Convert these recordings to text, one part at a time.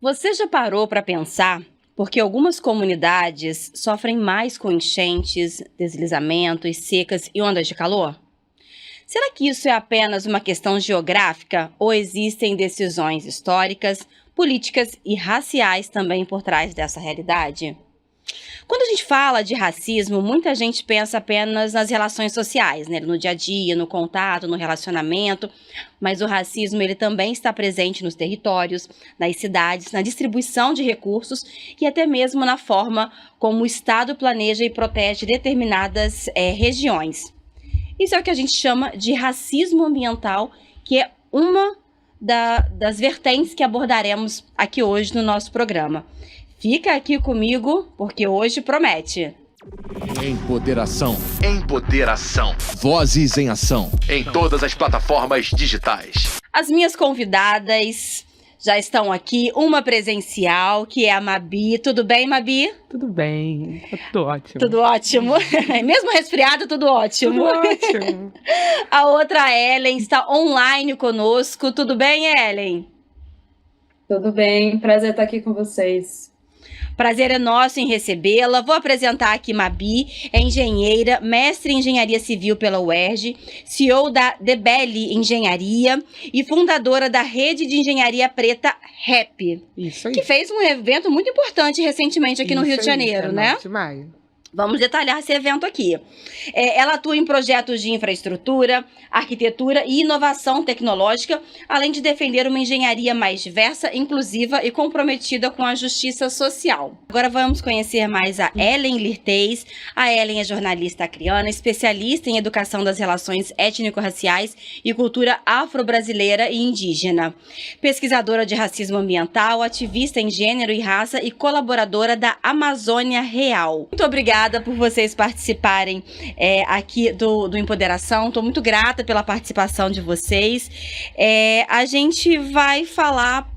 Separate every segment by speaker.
Speaker 1: Você já parou para pensar por que algumas comunidades sofrem mais com enchentes, deslizamentos, secas e ondas de calor? Será que isso é apenas uma questão geográfica ou existem decisões históricas, políticas e raciais também por trás dessa realidade? Quando a gente fala de racismo, muita gente pensa apenas nas relações sociais, né? No dia a dia, no contato, no relacionamento, mas o racismo ele também está presente nos territórios, nas cidades, na distribuição de recursos e até mesmo na forma como o Estado planeja e protege determinadas regiões. Isso é o que a gente chama de racismo ambiental, que é uma das vertentes que abordaremos aqui hoje no nosso programa. Fica aqui comigo, porque hoje promete.
Speaker 2: Empoderação. Vozes em ação. Em todas as plataformas digitais.
Speaker 1: As minhas convidadas já estão aqui, uma presencial, que é a Mabi. Tudo bem, Mabi?
Speaker 3: Tudo bem, tudo ótimo.
Speaker 1: Tudo ótimo. Mesmo resfriado, tudo ótimo.
Speaker 3: Tudo ótimo.
Speaker 1: A outra Ellen está online conosco. Tudo bem, Ellen?
Speaker 4: Tudo bem, prazer estar aqui com vocês.
Speaker 1: Prazer é nosso em recebê-la. Vou apresentar aqui Mabi, é engenheira, mestre em engenharia civil pela UERJ, CEO da Debeli Engenharia e fundadora da rede de engenharia preta REP.
Speaker 3: Isso aí.
Speaker 1: Que fez um evento muito importante recentemente aqui no Rio de Janeiro, né?
Speaker 3: 9 de maio.
Speaker 1: Vamos detalhar esse evento aqui. Ela atua em projetos de infraestrutura, arquitetura e inovação tecnológica, além de defender uma engenharia mais diversa, inclusiva e comprometida com a justiça social. Agora vamos conhecer mais a Ellen Lirtez. A Ellen é jornalista acriana, especialista em educação das relações étnico-raciais e cultura afro-brasileira e indígena. Pesquisadora de racismo ambiental, ativista em gênero e raça e colaboradora da Amazônia Real. Muito obrigada por vocês participarem aqui do Empoderação. Estou muito grata pela participação de vocês. A gente vai falar...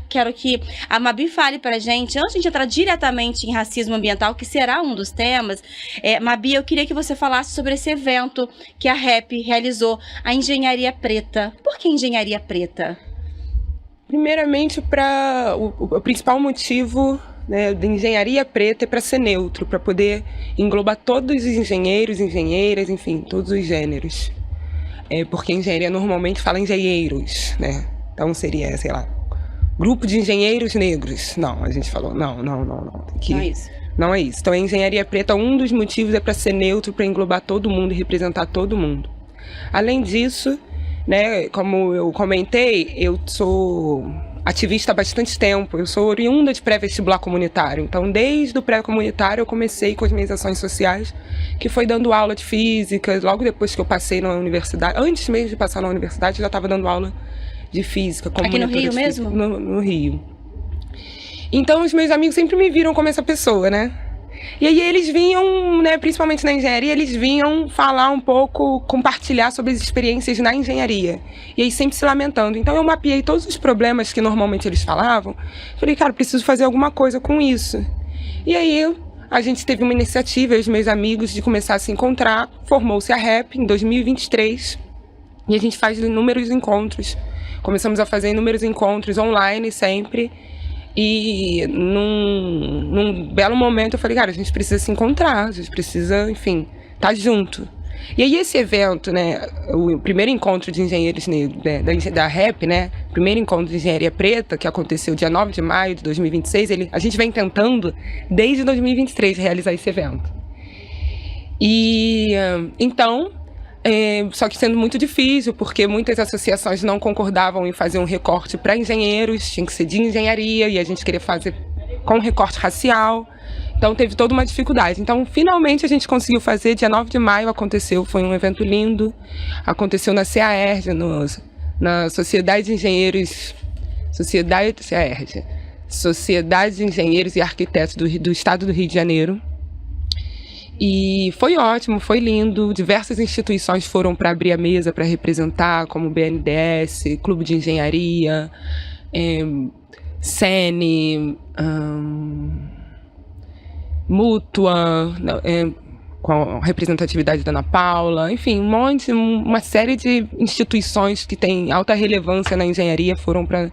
Speaker 1: Quero que a Mabi fale para a gente, antes de a gente entrar diretamente em racismo ambiental, que será um dos temas. Mabi, eu queria que você falasse sobre esse evento que a REP realizou, a Engenharia Preta. Por que Engenharia Preta?
Speaker 3: Primeiramente, o principal motivo, né, da engenharia preta é para ser neutro, para poder englobar todos os engenheiros, engenheiras, enfim, todos os gêneros. Porque engenharia normalmente fala engenheiros, né? Então seria, sei lá, grupo de engenheiros negros. Não, a gente falou, não.
Speaker 1: Não é isso.
Speaker 3: Não é isso. Então a engenharia preta, um dos motivos é para ser neutro, para englobar todo mundo e representar todo mundo. Além disso, né, como eu comentei, eu sou ativista há bastante tempo. Eu sou oriunda de pré-vestibular comunitário. Então, desde o pré-comunitário, eu comecei com as minhas ações sociais, que foi dando aula de física. Logo depois que eu passei na universidade, antes mesmo de passar na universidade, eu já estava dando aula de física. Como
Speaker 1: aqui no Rio mesmo?
Speaker 3: No Rio. Então, os meus amigos sempre me viram como essa pessoa, né? E aí eles vinham, né, principalmente na engenharia, eles vinham falar um pouco, compartilhar sobre as experiências na engenharia. E aí sempre se lamentando. Então eu mapeei todos os problemas que normalmente eles falavam. Falei, cara, preciso fazer alguma coisa com isso. E aí a gente teve uma iniciativa, eu e os meus amigos, de começar a se encontrar. Formou-se a REP em 2023. E a gente faz inúmeros encontros. Começamos a fazer inúmeros encontros online sempre. E num belo momento eu falei, cara, a gente precisa se encontrar, a gente precisa, enfim, estar junto. E aí esse evento, né, o primeiro encontro de engenheiros negros, né, da REP, né, primeiro encontro de engenharia preta, que aconteceu dia 9 de maio de 2026, a gente vem tentando, desde 2023, realizar esse evento. E então... só que sendo muito difícil, porque muitas associações não concordavam em fazer um recorte para engenheiros, tinha que ser de engenharia, e a gente queria fazer com recorte racial, então teve toda uma dificuldade. Então, finalmente a gente conseguiu fazer, dia 9 de maio aconteceu, foi um evento lindo, aconteceu na CAERJ, na Sociedade de Engenheiros, Sociedade de Engenheiros e Arquitetos do Estado do Rio de Janeiro. E foi ótimo, foi lindo. Diversas instituições foram para abrir a mesa para representar, como o BNDES, Clube de Engenharia, SENE, Mútua, com a representatividade da Ana Paula, enfim, uma série de instituições que têm alta relevância na engenharia foram para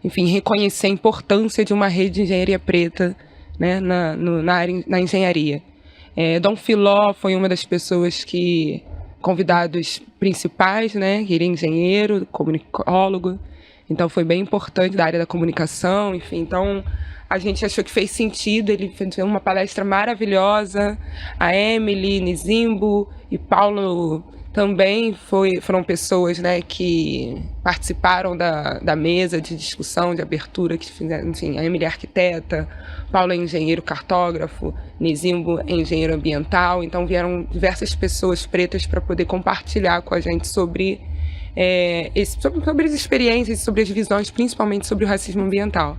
Speaker 3: enfim, reconhecer a importância de uma rede de engenharia preta, né, na engenharia. Dom Filó foi uma das pessoas convidados principais, né, que ele é engenheiro, comunicólogo, então foi bem importante da área da comunicação, enfim, então a gente achou que fez sentido, ele fez uma palestra maravilhosa, a Emily Nizimbo e Paulo também foram pessoas, né, que participaram da mesa de discussão, de abertura, que fizeram, enfim, a Emily é arquiteta, Paulo é engenheiro cartógrafo, Nizimbo é engenheiro ambiental, então vieram diversas pessoas pretas para poder compartilhar com a gente sobre as experiências, sobre as visões, principalmente sobre o racismo ambiental.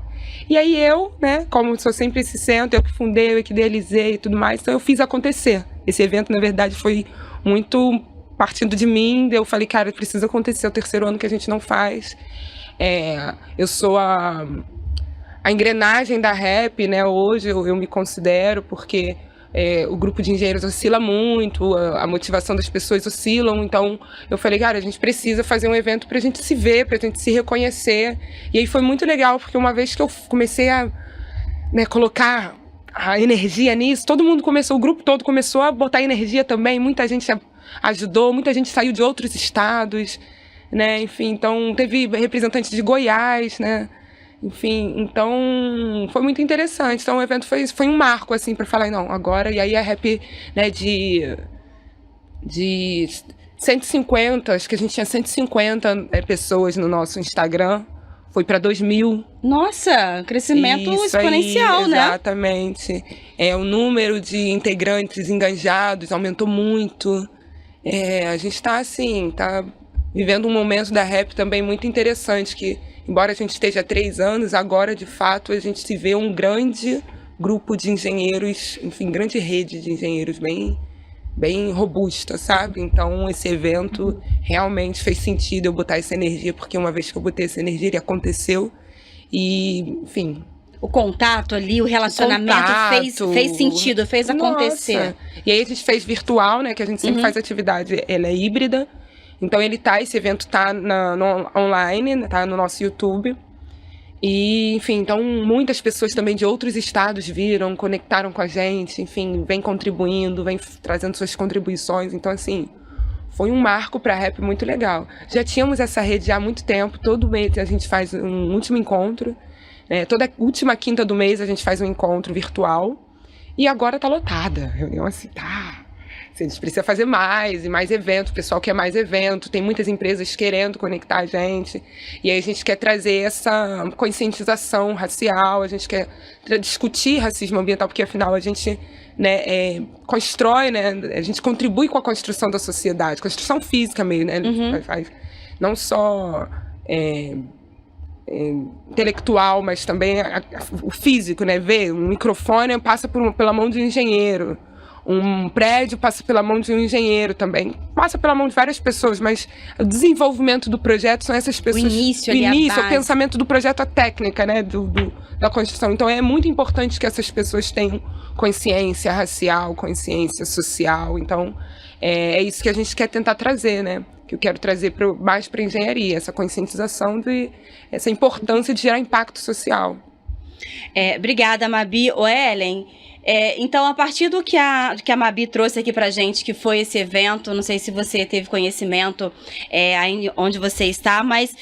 Speaker 3: E aí eu, né, como sou sempre esse centro, eu que fundei, eu que idealizei e tudo mais, então eu fiz acontecer. Esse evento, na verdade, foi muito partindo de mim, eu falei, cara, precisa acontecer, é o terceiro ano que a gente não faz. Eu sou a engrenagem da rap, né, hoje eu me considero, porque o grupo de engenheiros oscila muito, a motivação das pessoas oscilam, então eu falei, cara, a gente precisa fazer um evento pra gente se ver, pra gente se reconhecer, e aí foi muito legal, porque uma vez que eu comecei a, né, colocar a energia nisso, o grupo todo começou a botar energia também, muita gente ajudou, muita gente saiu de outros estados, né, enfim, então teve representantes de Goiás, né, enfim, então foi muito interessante. Então o evento foi um marco, assim, para falar, não, agora, e aí a rap, né, de 150, acho que a gente tinha 150 pessoas no nosso Instagram, foi para 2.000.
Speaker 1: Nossa, crescimento exponencial,
Speaker 3: aí,
Speaker 1: né?
Speaker 3: Exatamente. O número de integrantes engajados aumentou muito. A gente está assim, tá vivendo um momento da rap também muito interessante, que embora a gente esteja há 3 anos, agora de fato a gente se vê um grande grupo de engenheiros, enfim, grande rede de engenheiros bem robusta, sabe? Então esse evento realmente fez sentido eu botar essa energia, porque uma vez que eu botei essa energia, ele aconteceu e, enfim...
Speaker 1: O contato ali, o relacionamento fez sentido, fez acontecer.
Speaker 3: Nossa. E aí a gente fez virtual, né? Que a gente sempre faz atividade, ela é híbrida. Então esse evento tá online, tá no nosso YouTube. E, enfim, então muitas pessoas também de outros estados viram, conectaram com a gente, enfim, vem contribuindo, vem trazendo suas contribuições. Então, assim, foi um marco para a rap muito legal. Já tínhamos essa rede há muito tempo, todo mês a gente faz um último encontro. Toda última quinta do mês a gente faz um encontro virtual. E agora tá lotada. A reunião assim, tá... A gente precisa fazer mais e mais evento, o pessoal quer mais evento, tem muitas empresas querendo conectar a gente. E aí a gente quer trazer essa conscientização racial, a gente quer discutir racismo ambiental, porque afinal a gente, né, constrói, né, a gente contribui com a construção da sociedade, construção física mesmo, né, não só... intelectual, mas também o físico, né? Ver um microfone passa pela mão de um engenheiro, um prédio passa pela mão de um engenheiro também, passa pela mão de várias pessoas, mas o desenvolvimento do projeto são essas pessoas.
Speaker 1: O início,
Speaker 3: o pensamento do projeto, a técnica, né? Da construção. Então é muito importante que essas pessoas tenham consciência racial, consciência social. Então é isso que a gente quer tentar trazer, né? Que eu quero trazer mais para a engenharia, essa conscientização essa importância de gerar impacto social.
Speaker 1: Obrigada, Mabi. Ellen, então, a partir do que a Mabi trouxe aqui pra gente, que foi esse evento, não sei se você teve conhecimento aí onde você está, mas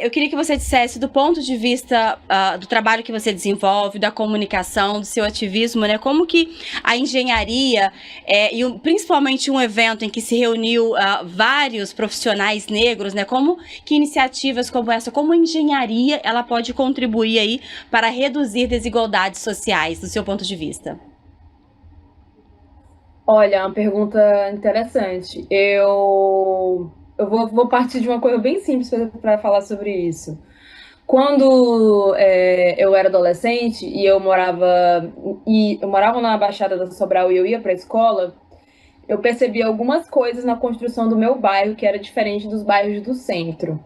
Speaker 1: eu queria que você dissesse, do ponto de vista do trabalho que você desenvolve, da comunicação, do seu ativismo, né, como que a engenharia, e principalmente um evento em que se reuniu vários profissionais negros, né, como que iniciativas como essa, como a engenharia, ela pode contribuir aí para reduzir desigualdades sociais, do seu ponto de vista?
Speaker 4: Olha, uma pergunta interessante. Eu vou partir de uma coisa bem simples para falar sobre isso. Quando eu era adolescente e eu morava na Baixada da Sobral e eu ia para a escola, eu percebi algumas coisas na construção do meu bairro que era diferente dos bairros do centro.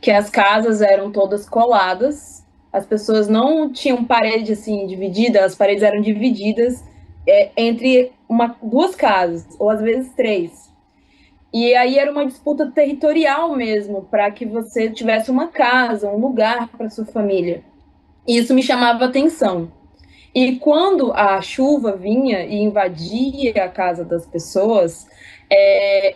Speaker 4: Que as casas eram todas coladas, as pessoas não tinham parede assim dividida, as paredes eram divididas entre 2 casas, ou às vezes 3. E aí era uma disputa territorial mesmo, para que você tivesse uma casa, um lugar para sua família. E isso me chamava atenção. E quando a chuva vinha e invadia a casa das pessoas,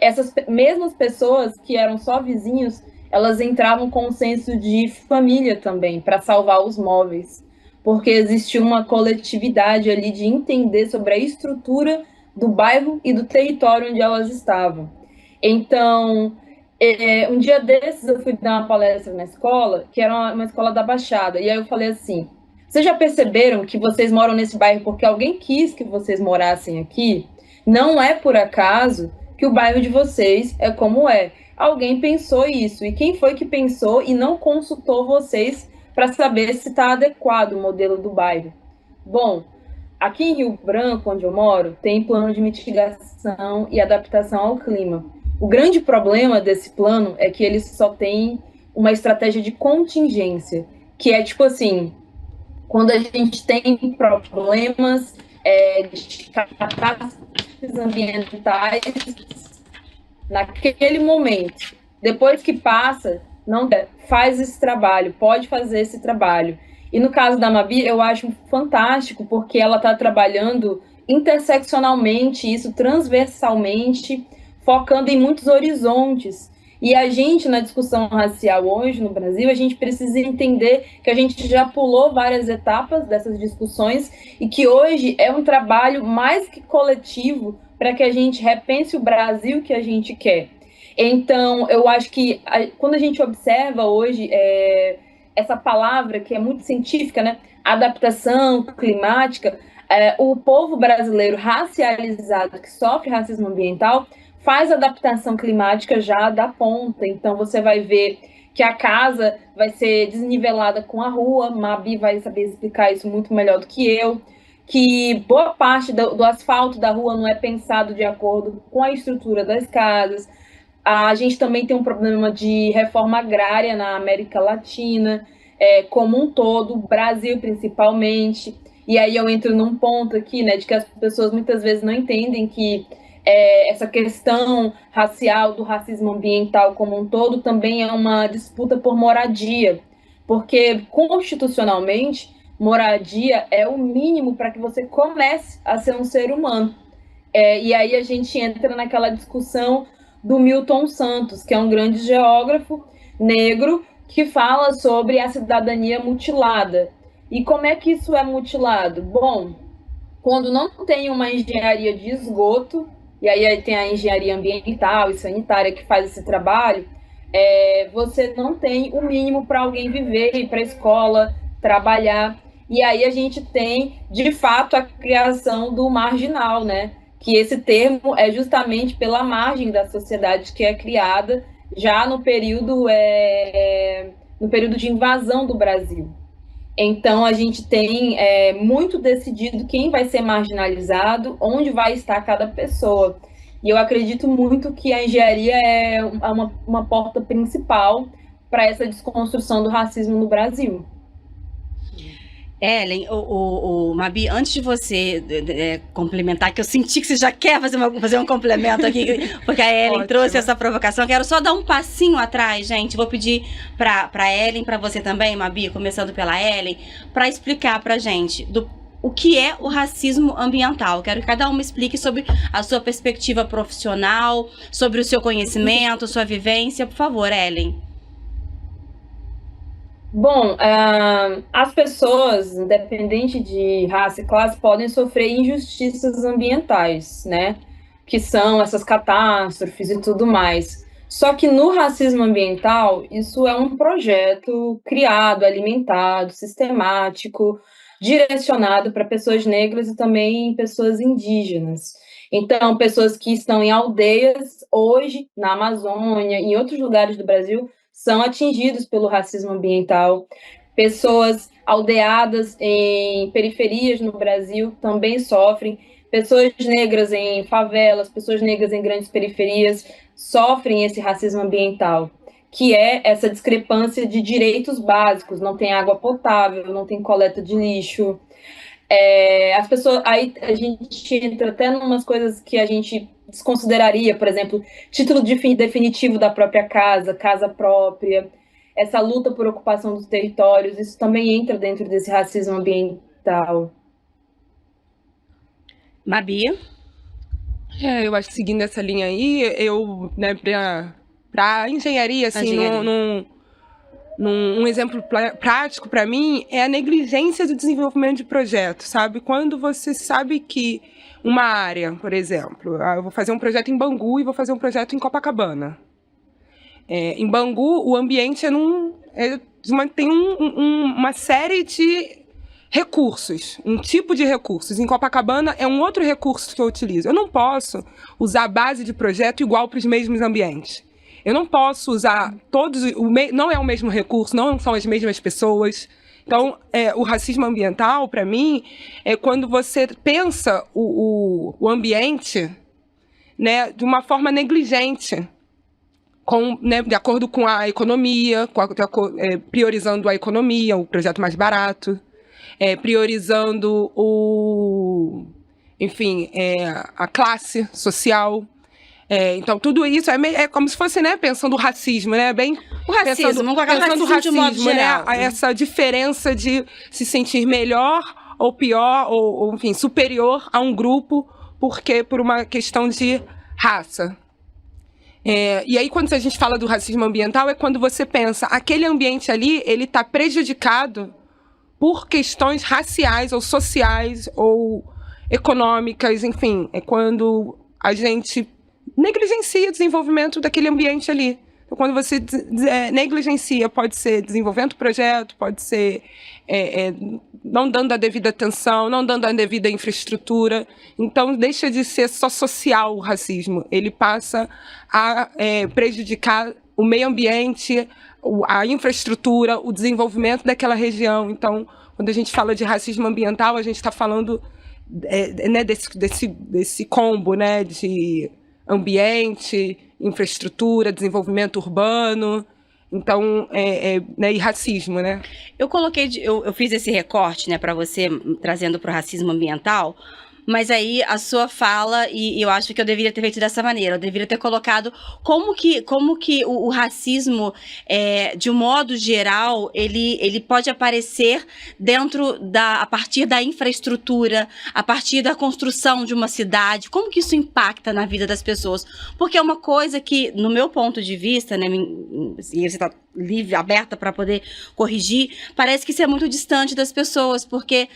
Speaker 4: essas mesmas pessoas que eram só vizinhos, elas entravam com um senso de família também, para salvar os móveis. Porque existia uma coletividade ali de entender sobre a estrutura do bairro e do território onde elas estavam. Então, um dia desses eu fui dar uma palestra na escola, que era uma escola da Baixada, e aí eu falei assim: vocês já perceberam que vocês moram nesse bairro porque alguém quis que vocês morassem aqui? Não é por acaso que o bairro de vocês é como é. Alguém pensou isso. E quem foi que pensou e não consultou vocês para saber se está adequado o modelo do bairro? Bom, aqui em Rio Branco, onde eu moro, tem plano de mitigação e adaptação ao clima. O grande problema desse plano é que ele só tem uma estratégia de contingência, que é tipo assim: quando a gente tem problemas de catástrofes ambientais naquele momento, depois que passa, não faz esse trabalho, pode fazer esse trabalho. E no caso da Mabi, eu acho fantástico, porque ela está trabalhando interseccionalmente, isso transversalmente, focando em muitos horizontes. E a gente, na discussão racial hoje no Brasil, a gente precisa entender que a gente já pulou várias etapas dessas discussões e que hoje é um trabalho mais que coletivo para que a gente repense o Brasil que a gente quer. Então, eu acho que quando a gente observa hoje essa palavra que é muito científica, né, adaptação climática, o povo brasileiro racializado que sofre racismo ambiental faz adaptação climática já da ponta. Então, você vai ver que a casa vai ser desnivelada com a rua, Mabi vai saber explicar isso muito melhor do que eu, que boa parte do asfalto da rua não é pensado de acordo com a estrutura das casas. A gente também tem um problema de reforma agrária na América Latina, como um todo, Brasil principalmente. E aí eu entro num ponto aqui, né, de que as pessoas muitas vezes não entendem que essa questão racial, do racismo ambiental como um todo, também é uma disputa por moradia, porque constitucionalmente, moradia é o mínimo para que você comece a ser um ser humano. E aí a gente entra naquela discussão do Milton Santos, que é um grande geógrafo negro, que fala sobre a cidadania mutilada. E como é que isso é mutilado? Bom, quando não tem uma engenharia de esgoto, e aí tem a engenharia ambiental e sanitária que faz esse trabalho, você não tem o mínimo para alguém viver, ir para a escola, trabalhar. E aí a gente tem, de fato, a criação do marginal, né? Que esse termo é justamente pela margem da sociedade que é criada já no período de invasão do Brasil. Então, a gente tem muito decidido quem vai ser marginalizado, onde vai estar cada pessoa. E eu acredito muito que a engenharia é uma porta principal para essa desconstrução do racismo no Brasil.
Speaker 1: Ellen, Mabi, antes de você complementar, que eu senti que você já quer fazer um complemento aqui, porque a Ellen trouxe essa provocação, quero só dar um passinho atrás, gente. Vou pedir para Ellen, para você também, Mabi, começando pela Ellen, para explicar para gente o que é o racismo ambiental. Quero que cada uma explique sobre a sua perspectiva profissional, sobre o seu conhecimento, sua vivência. Por favor, Ellen.
Speaker 4: Bom, as pessoas, independente de raça e classe, podem sofrer injustiças ambientais, né? Que são essas catástrofes e tudo mais. Só que no racismo ambiental, isso é um projeto criado, alimentado, sistemático, direcionado para pessoas negras e também pessoas indígenas. Então, pessoas que estão em aldeias hoje, na Amazônia, em outros lugares do Brasil, são atingidos pelo racismo ambiental. Pessoas aldeadas em periferias no Brasil também sofrem. Pessoas negras em favelas, pessoas negras em grandes periferias sofrem esse racismo ambiental, que é essa discrepância de direitos básicos. Não tem água potável, não tem coleta de lixo. As pessoas, aí a gente entra até em umas coisas que a gente desconsideraria, por exemplo, título definitivo da própria casa, casa própria, essa luta por ocupação dos territórios, isso também entra dentro desse racismo ambiental.
Speaker 1: Mabi?
Speaker 3: Eu acho que seguindo essa linha aí, né, para engenharia, assim, um exemplo prático para mim é a negligência do desenvolvimento de projeto, sabe? Quando você sabe que uma área, por exemplo, eu vou fazer um projeto em Bangu e vou fazer um projeto em Copacabana. Em Bangu, o ambiente tem uma série de recursos, um tipo de recursos. Em Copacabana é um outro recurso que eu utilizo. Eu não posso usar a base de projeto igual para os mesmos ambientes. Eu não posso usar não é o mesmo recurso, não são as mesmas pessoas. Então, o racismo ambiental, para mim, é quando você pensa o ambiente, né, de uma forma negligente, de acordo com a economia, priorizando a economia, o projeto mais barato, priorizando a classe social. Então, tudo isso é como se fosse, né, pensando o racismo, né?
Speaker 1: O racismo,
Speaker 3: pensando o racismo,
Speaker 1: de modo geral,
Speaker 3: né? Essa diferença de se sentir melhor ou pior, ou enfim, superior a um grupo, por uma questão de raça. E aí, quando a gente fala do racismo ambiental, é quando você pensa, aquele ambiente ali, ele está prejudicado por questões raciais, ou sociais, ou econômicas, enfim. É quando a gente negligencia o desenvolvimento daquele ambiente ali. Então, quando você negligencia, pode ser desenvolvendo o projeto, pode ser não dando a devida atenção, não dando a devida infraestrutura. Então, deixa de ser só social o racismo. Ele passa a prejudicar o meio ambiente, a infraestrutura, o desenvolvimento daquela região. Então, quando a gente fala de racismo ambiental, a gente está falando né, desse combo, né, de ambiente, infraestrutura, desenvolvimento urbano, então, né, e racismo, né?
Speaker 1: Eu fiz esse recorte, né, para você, trazendo para o racismo ambiental, mas aí a sua fala, e eu acho que eu deveria ter feito dessa maneira, eu deveria ter colocado como que o racismo, de um modo geral, ele pode aparecer a partir da infraestrutura, a partir da construção de uma cidade, como que isso impacta na vida das pessoas, porque é uma coisa que, no meu ponto de vista, né, e você está livre, aberta para poder corrigir, parece que isso é muito distante das pessoas, porque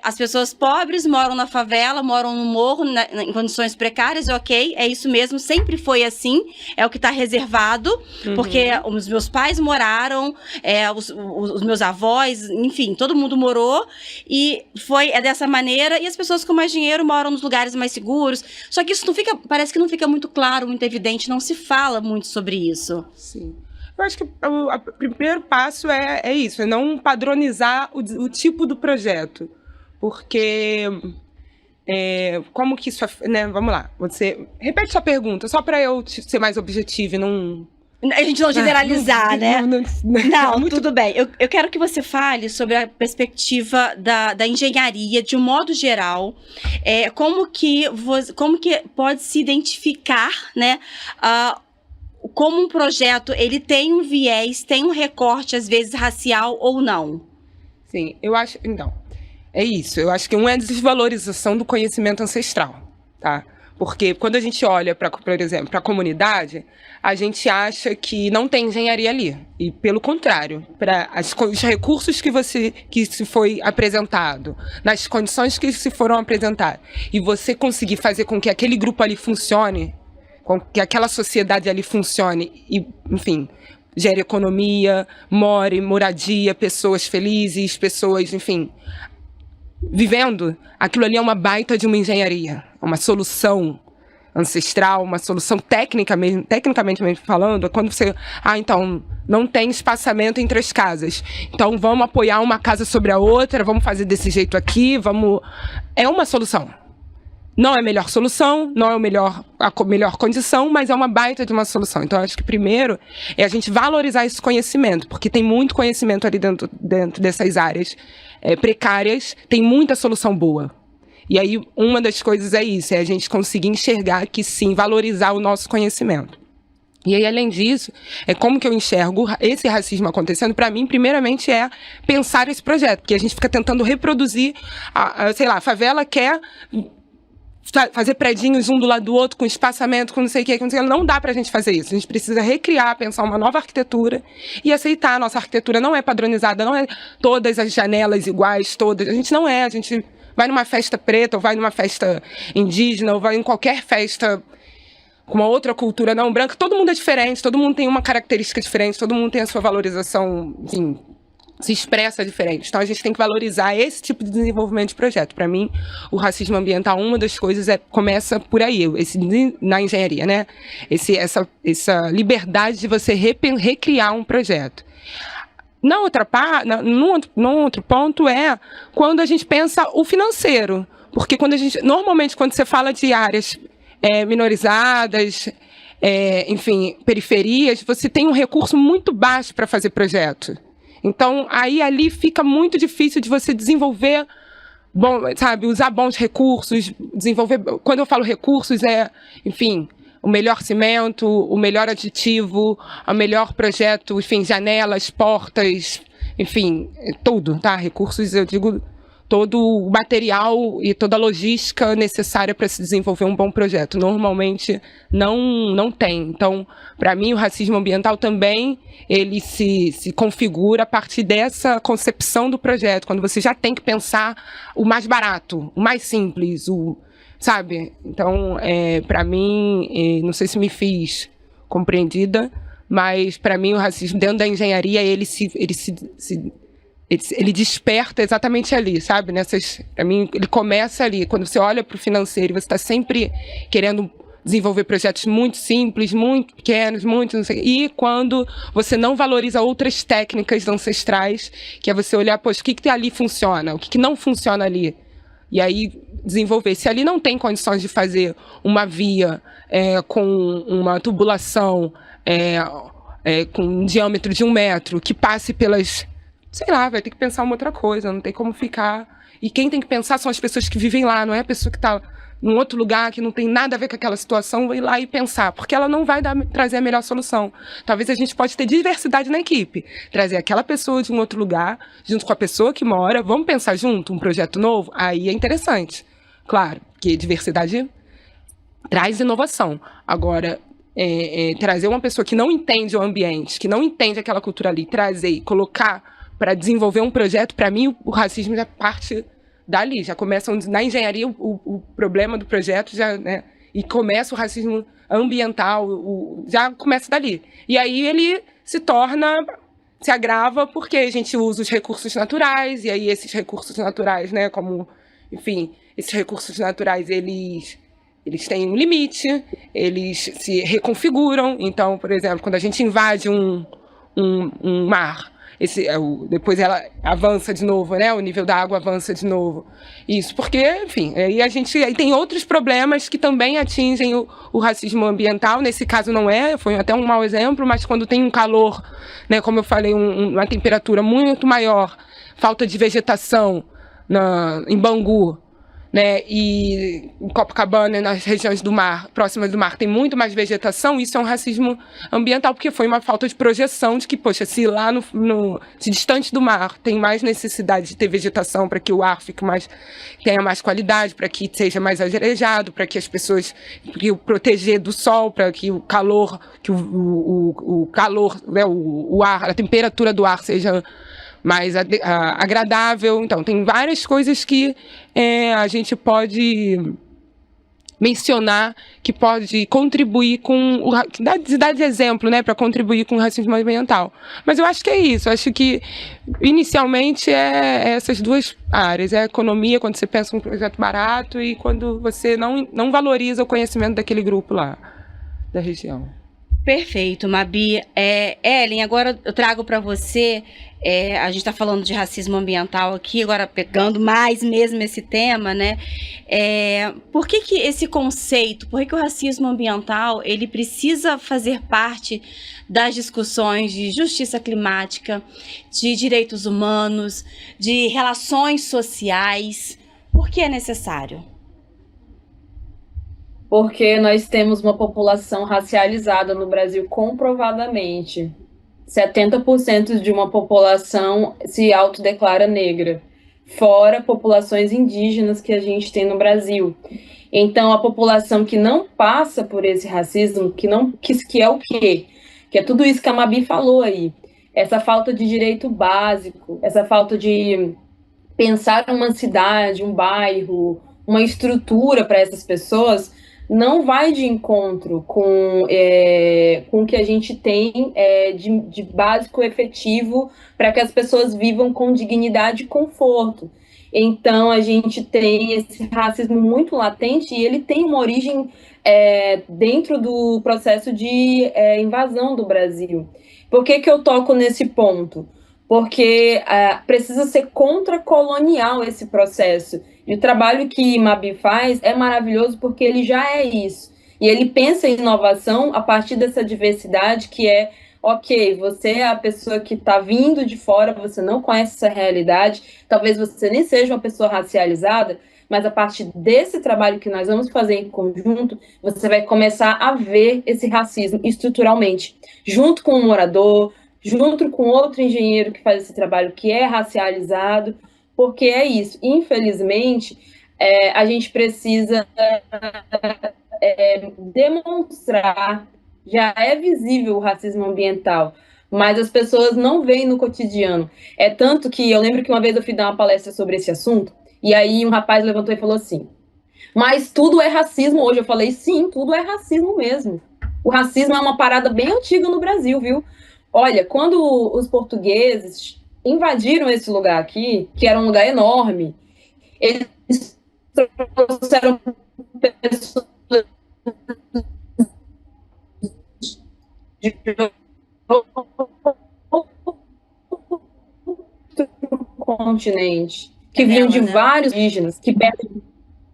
Speaker 1: as pessoas pobres moram na favela, moram no morro, em condições precárias, ok, é isso mesmo, sempre foi assim, é o que está reservado, porque os meus pais moraram, os meus avós, enfim, todo mundo morou, e é dessa maneira, e as pessoas com mais dinheiro moram nos lugares mais seguros, só que isso parece que não fica muito claro, muito evidente, não se fala muito sobre isso.
Speaker 3: Sim. Eu acho que o primeiro passo é isso, é não padronizar o tipo do projeto. Porque, como que isso... Né, vamos lá, você repete sua pergunta, só para eu ser mais objetiva e não...
Speaker 1: A gente não generalizar, né? Não, tudo bem. Eu quero que você fale sobre a perspectiva da engenharia, de um modo geral, como que pode se identificar, né, como um projeto, ele tem um viés, tem um recorte, às vezes, racial ou não?
Speaker 3: Sim, eu acho... Então, é isso. Eu acho que é a desvalorização do conhecimento ancestral, tá? Porque quando a gente olha, por exemplo, para a comunidade, a gente acha que não tem engenharia ali. E, pelo contrário, para os recursos que se foi apresentado, nas condições que se foram apresentadas, e você conseguir fazer com que aquele grupo ali funcione, com que aquela sociedade ali funcione e, enfim, gere economia, moradia, pessoas felizes, pessoas, enfim, vivendo, aquilo ali é uma baita de uma engenharia, uma solução ancestral, uma solução tecnicamente mesmo falando, é quando você, então, não tem espaçamento entre as casas, então vamos apoiar uma casa sobre a outra, vamos fazer desse jeito aqui, é uma solução. Não é a melhor solução, não é a melhor condição, mas é uma baita de uma solução. Então, acho que primeiro é a gente valorizar esse conhecimento, porque tem muito conhecimento ali dentro dessas áreas precárias, tem muita solução boa. E aí, uma das coisas é isso, é a gente conseguir enxergar que sim, valorizar o nosso conhecimento. E aí, além disso, como que eu enxergo esse racismo acontecendo? Para mim, primeiramente, é pensar esse projeto, porque a gente fica tentando reproduzir, sei lá, a favela quer fazer predinhos um do lado do outro, com espaçamento, com não sei o que, não dá pra gente fazer isso. A gente precisa recriar, pensar uma nova arquitetura e aceitar. A nossa arquitetura não é padronizada, não é todas as janelas iguais, todas. A gente não é, a gente vai numa festa preta, ou vai numa festa indígena, ou vai em qualquer festa com uma outra cultura não branca, todo mundo é diferente, todo mundo tem uma característica diferente, todo mundo tem a sua valorização, enfim, se expressa diferente. Então, a gente tem que valorizar esse tipo de desenvolvimento de projeto. Para mim, o racismo ambiental, uma das coisas começa por aí, na engenharia, né? Essa liberdade de você recriar um projeto. Num outro ponto é quando a gente pensa o financeiro. Porque normalmente, quando você fala de áreas minorizadas, enfim, periferias, você tem um recurso muito baixo para fazer projeto. Então, ali fica muito difícil de você desenvolver, usar bons recursos, quando eu falo recursos, enfim, o melhor cimento, o melhor aditivo, o melhor projeto, enfim, janelas, portas, enfim, tudo, tá? Recursos, eu digo, todo o material e toda a logística necessária para se desenvolver um bom projeto. Normalmente não tem. Então, para mim, o racismo ambiental também ele se configura a partir dessa concepção do projeto, quando você já tem que pensar o mais barato, o mais simples, sabe? Então, para mim, não sei se me fiz compreendida, mas para mim o racismo dentro da engenharia, ele desperta exatamente ali, sabe? Para mim, ele começa ali. Quando você olha para o financeiro, você está sempre querendo desenvolver projetos muito simples, muito pequenos, muito não sei. E quando você não valoriza outras técnicas ancestrais, que é você olhar, poxa, o que ali funciona? O que não funciona ali? E aí desenvolver. Se ali não tem condições de fazer uma via com uma tubulação com um diâmetro de 1 metro, que passe pelas... Sei lá, vai ter que pensar uma outra coisa, não tem como ficar... E quem tem que pensar são as pessoas que vivem lá, não é a pessoa que está num outro lugar, que não tem nada a ver com aquela situação, vai ir lá e pensar, porque ela não vai trazer a melhor solução. Talvez a gente pode ter diversidade na equipe, trazer aquela pessoa de um outro lugar, junto com a pessoa que mora, vamos pensar junto, um projeto novo? Aí é interessante. Claro, que diversidade traz inovação. Agora, trazer uma pessoa que não entende o ambiente, que não entende aquela cultura ali, trazer e colocar para desenvolver um projeto, para mim, o racismo já parte dali, já começa na engenharia o problema do projeto, né, e começa o racismo ambiental, já começa dali. E aí ele se agrava porque a gente usa os recursos naturais, e aí esses recursos naturais, né, como, enfim, esses recursos naturais, eles têm um limite, eles se reconfiguram. Então, por exemplo, quando a gente invade um mar, depois ela avança de novo, né? O nível da água avança de novo. Isso porque, enfim, aí tem outros problemas que também atingem o racismo ambiental. Nesse caso não foi até um mau exemplo, mas quando tem um calor, né? Como eu falei, uma temperatura muito maior, falta de vegetação em Bangu, né, e em Copacabana, nas regiões do mar, próximas do mar, tem muito mais vegetação. Isso é um racismo ambiental, porque foi uma falta de projeção de que, poxa, se lá se distante do mar tem mais necessidade de ter vegetação para que o ar tenha mais qualidade, para que seja mais arejado, para que as pessoas, proteger do sol, para que o calor, né, o ar, a temperatura do ar seja mais agradável. Então, tem várias coisas que a gente pode mencionar que pode contribuir com dar de exemplo, né, para contribuir com o racismo ambiental. Mas eu acho que é isso. Eu acho que inicialmente essas duas áreas, a economia, quando você pensa em um projeto barato, e quando você não valoriza o conhecimento daquele grupo lá da região.
Speaker 1: Perfeito, Mabi. Ellen, agora eu trago para você, a gente está falando de racismo ambiental aqui, agora pegando mais mesmo esse tema, né? Por que esse conceito, por que o racismo ambiental, ele precisa fazer parte das discussões de justiça climática, de direitos humanos, de relações sociais? Por que é necessário?
Speaker 4: Porque nós temos uma população racializada no Brasil comprovadamente. 70% de uma população se autodeclara negra, fora populações indígenas que a gente tem no Brasil. Então, a população que não passa por esse racismo, que é o quê? Que é tudo isso que a Mabi falou aí. Essa falta de direito básico, essa falta de pensar uma cidade, um bairro, uma estrutura para essas pessoas, não vai de encontro com o que a gente tem de básico efetivo para que as pessoas vivam com dignidade e conforto. Então, a gente tem esse racismo muito latente e ele tem uma origem dentro do processo de invasão do Brasil. Por que eu toco nesse ponto? Porque precisa ser contracolonial esse processo. E o trabalho que Mabi faz é maravilhoso porque ele já é isso. E ele pensa em inovação a partir dessa diversidade que ok, você é a pessoa que está vindo de fora, você não conhece essa realidade, talvez você nem seja uma pessoa racializada, mas a partir desse trabalho que nós vamos fazer em conjunto, você vai começar a ver esse racismo estruturalmente, junto com o morador, junto com outro engenheiro que faz esse trabalho que é racializado, porque é isso. Infelizmente, a gente precisa demonstrar, já é visível o racismo ambiental, mas as pessoas não veem no cotidiano. É tanto que eu lembro que uma vez eu fui dar uma palestra sobre esse assunto, e aí um rapaz levantou e falou assim, mas tudo é racismo hoje. Eu falei, sim, tudo é racismo mesmo. O racismo é uma parada bem antiga no Brasil, viu? Olha, quando os portugueses invadiram esse lugar aqui, que era um lugar enorme, eles trouxeram pessoas de outro continente, que vinham de vários indígenas, que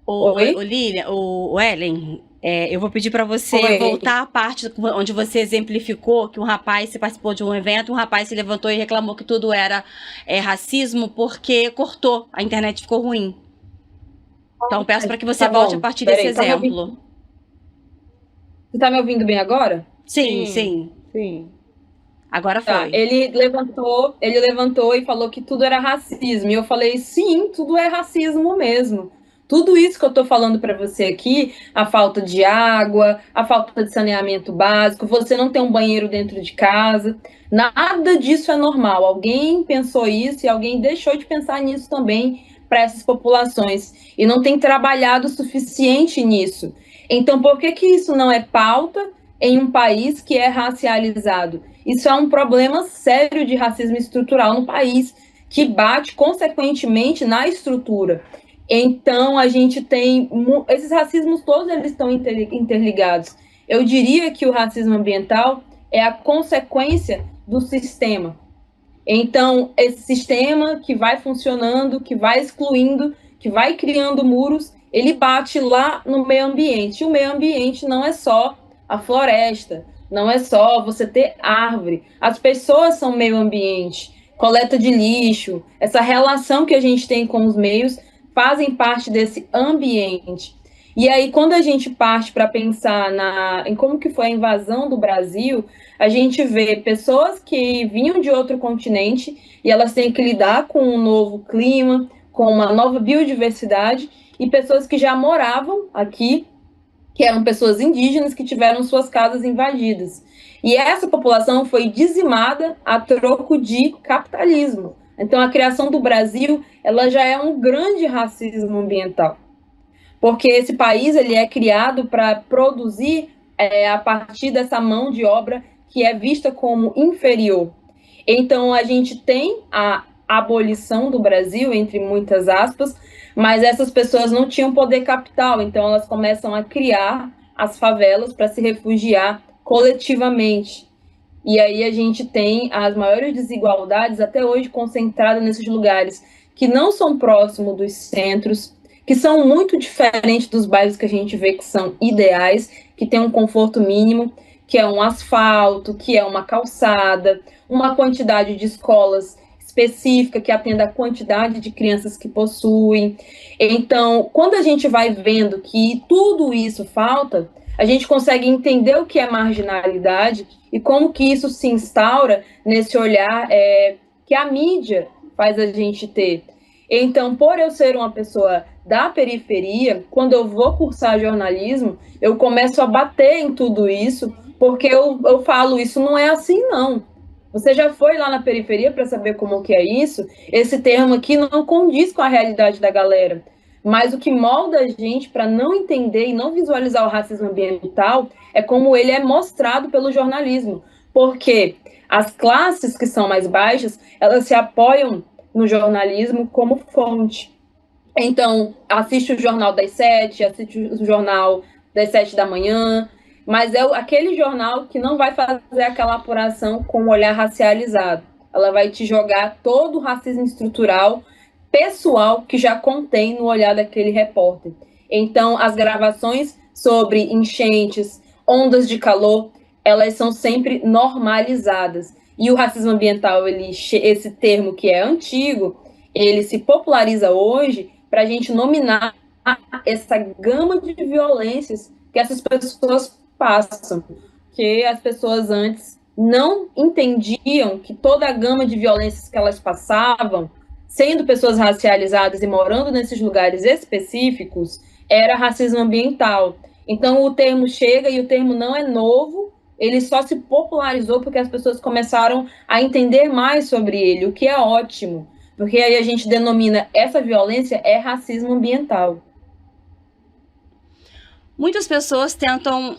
Speaker 1: Lilian, o Ellen, eu vou pedir para você
Speaker 4: Oi.
Speaker 1: voltar à parte onde você exemplificou que um rapaz, você participou de um evento, um rapaz se levantou e reclamou que tudo era racismo porque cortou, a internet ficou ruim. Então peço para que você volte a partir desse exemplo.
Speaker 4: Você está me ouvindo bem agora?
Speaker 1: Sim. Agora foi.
Speaker 4: Tá, ele levantou e falou que tudo era racismo. E eu falei, sim, tudo é racismo mesmo. Tudo isso que eu estou falando para você aqui, a falta de água, a falta de saneamento básico, você não tem um banheiro dentro de casa, nada disso é normal. Alguém pensou isso e alguém deixou de pensar nisso também para essas populações e não tem trabalhado o suficiente nisso. Então, por que isso não é pauta em um país que é racializado? Isso é um problema sério de racismo estrutural no país, que bate consequentemente na estrutura. Então, a gente tem... Esses racismos todos eles estão interligados. Eu diria que o racismo ambiental é a consequência do sistema. Então, esse sistema que vai funcionando, que vai excluindo, que vai criando muros, ele bate lá no meio ambiente. E o meio ambiente não é só a floresta, não é só você ter árvore. As pessoas são meio ambiente, coleta de lixo, essa relação que a gente tem com os meios fazem parte desse ambiente. E aí, quando a gente parte para pensar em como que foi a invasão do Brasil, a gente vê pessoas que vinham de outro continente e elas têm que lidar com um novo clima, com uma nova biodiversidade, e pessoas que já moravam aqui, que eram pessoas indígenas que tiveram suas casas invadidas. E essa população foi dizimada a troco de capitalismo. Então, a criação do Brasil, ela já é um grande racismo ambiental. Porque esse país ele é criado para produzir a partir dessa mão de obra que é vista como inferior. Então, a gente tem a abolição do Brasil, entre muitas aspas, mas essas pessoas não tinham poder capital, então elas começam a criar as favelas para se refugiar coletivamente. E aí a gente tem as maiores desigualdades até hoje concentradas nesses lugares que não são próximos dos centros, que são muito diferentes dos bairros que a gente vê que são ideais, que tem um conforto mínimo, que é um asfalto, que é uma calçada, uma quantidade de escolas específica que atenda a quantidade de crianças que possuem. Então, quando a gente vai vendo que tudo isso falta, a gente consegue entender o que é marginalidade e como que isso se instaura nesse olhar que a mídia faz a gente ter. Então, por eu ser uma pessoa da periferia, quando eu vou cursar jornalismo, eu começo a bater em tudo isso, porque eu falo, isso não é assim, não. Você já foi lá na periferia para saber como que é isso? Esse termo aqui não condiz com a realidade da galera. Mas o que molda a gente para não entender e não visualizar o racismo ambiental é como ele é mostrado pelo jornalismo. Porque as classes que são mais baixas, elas se apoiam no jornalismo como fonte. Então, assiste o Jornal das 7, assiste o Jornal das 7 da manhã, mas é aquele jornal que não vai fazer aquela apuração com um olhar racializado. Ela vai te jogar todo o racismo estrutural pessoal que já contém no olhar daquele repórter. Então, as gravações sobre enchentes, ondas de calor, elas são sempre normalizadas. E o racismo ambiental, esse termo que é antigo, ele se populariza hoje para a gente nominar essa gama de violências que essas pessoas passam. Que as pessoas antes não entendiam que toda a gama de violências que elas passavam, sendo pessoas racializadas e morando nesses lugares específicos, era racismo ambiental. Então o termo chega e o termo não é novo, ele só se popularizou porque as pessoas começaram a entender mais sobre ele, o que é ótimo, porque aí a gente denomina essa violência é racismo ambiental.
Speaker 1: Muitas pessoas tentam...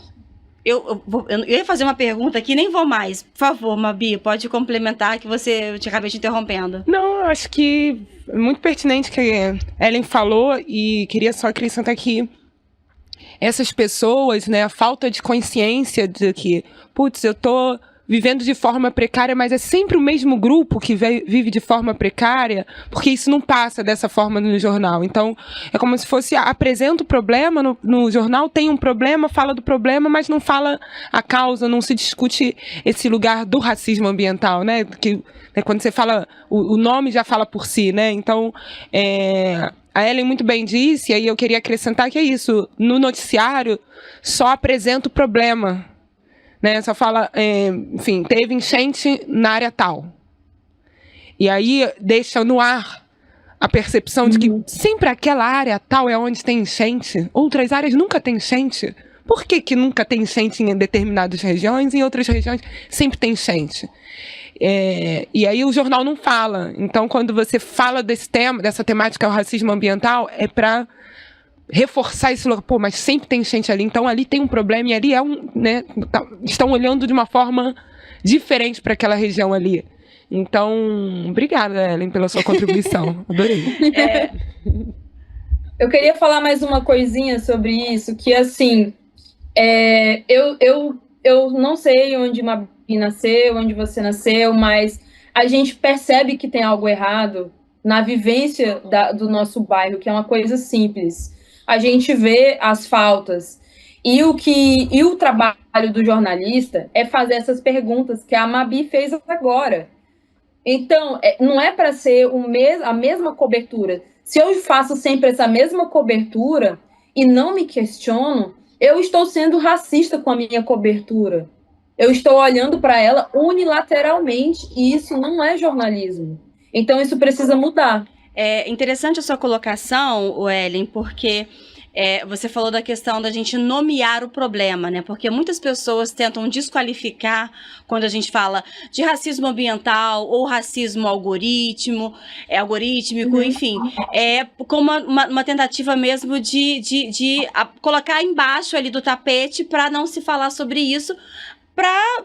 Speaker 1: Eu ia fazer uma pergunta aqui, nem vou mais. Por favor, Mabi, pode complementar que eu te acabei te interrompendo.
Speaker 3: Não, eu acho que é muito pertinente que a Ellen falou e queria só acrescentar aqui essas pessoas, né, a falta de consciência de que, putz, eu tô vivendo de forma precária, mas é sempre o mesmo grupo que vive de forma precária, porque isso não passa dessa forma no jornal. Então, é como se fosse, apresenta o problema no jornal, tem um problema, fala do problema, mas não fala a causa, não se discute esse lugar do racismo ambiental, né? Que, né, quando você fala, o nome já fala por si, né? Então, a Ellen muito bem disse, e aí eu queria acrescentar que é isso, no noticiário só apresenta o problema, né? Só fala, enfim, teve enchente na área tal. E aí deixa no ar a percepção de que sempre aquela área tal é onde tem enchente, outras áreas nunca tem enchente. Por que nunca tem enchente em determinadas regiões e em outras regiões sempre tem enchente? E aí o jornal não fala. Então, quando você fala desse tema, dessa temática, o racismo ambiental, é para reforçar esse lugar. Pô, mas sempre tem enchente ali, então ali tem um problema e ali né, estão olhando de uma forma diferente para aquela região ali. Então, obrigada, Ellen, pela sua contribuição. Adorei.
Speaker 4: Eu queria falar mais uma coisinha sobre isso, que assim, eu não sei onde Mabi nasceu, onde você nasceu, mas a gente percebe que tem algo errado na vivência do nosso bairro, que é uma coisa simples. A gente vê as faltas. E o trabalho do jornalista é fazer essas perguntas que a Mabi fez agora. Então, não é para ser a mesma cobertura. Se eu faço sempre essa mesma cobertura e não me questiono, eu estou sendo racista com a minha cobertura. Eu estou olhando para ela unilateralmente e isso não é jornalismo. Então, isso precisa mudar.
Speaker 1: É interessante a sua colocação, Ellen, porque você falou da questão da gente nomear o problema, né? Porque muitas pessoas tentam desqualificar quando a gente fala de racismo ambiental ou racismo algorítmico, enfim, como uma tentativa mesmo de colocar embaixo ali do tapete para não se falar sobre isso, para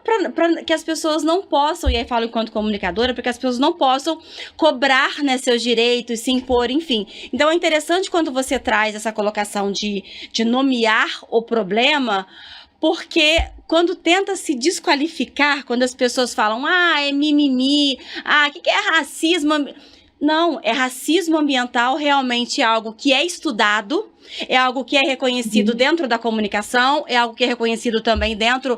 Speaker 1: que as pessoas não possam, e aí falo enquanto comunicadora, para que as pessoas não possam cobrar, né, seus direitos, se impor, enfim. Então é interessante quando você traz essa colocação de nomear o problema, porque quando tenta se desqualificar, quando as pessoas falam, é mimimi, o que é racismo? Não, racismo ambiental realmente é algo que é estudado, é algo que é reconhecido dentro da comunicação, é algo que é reconhecido também dentro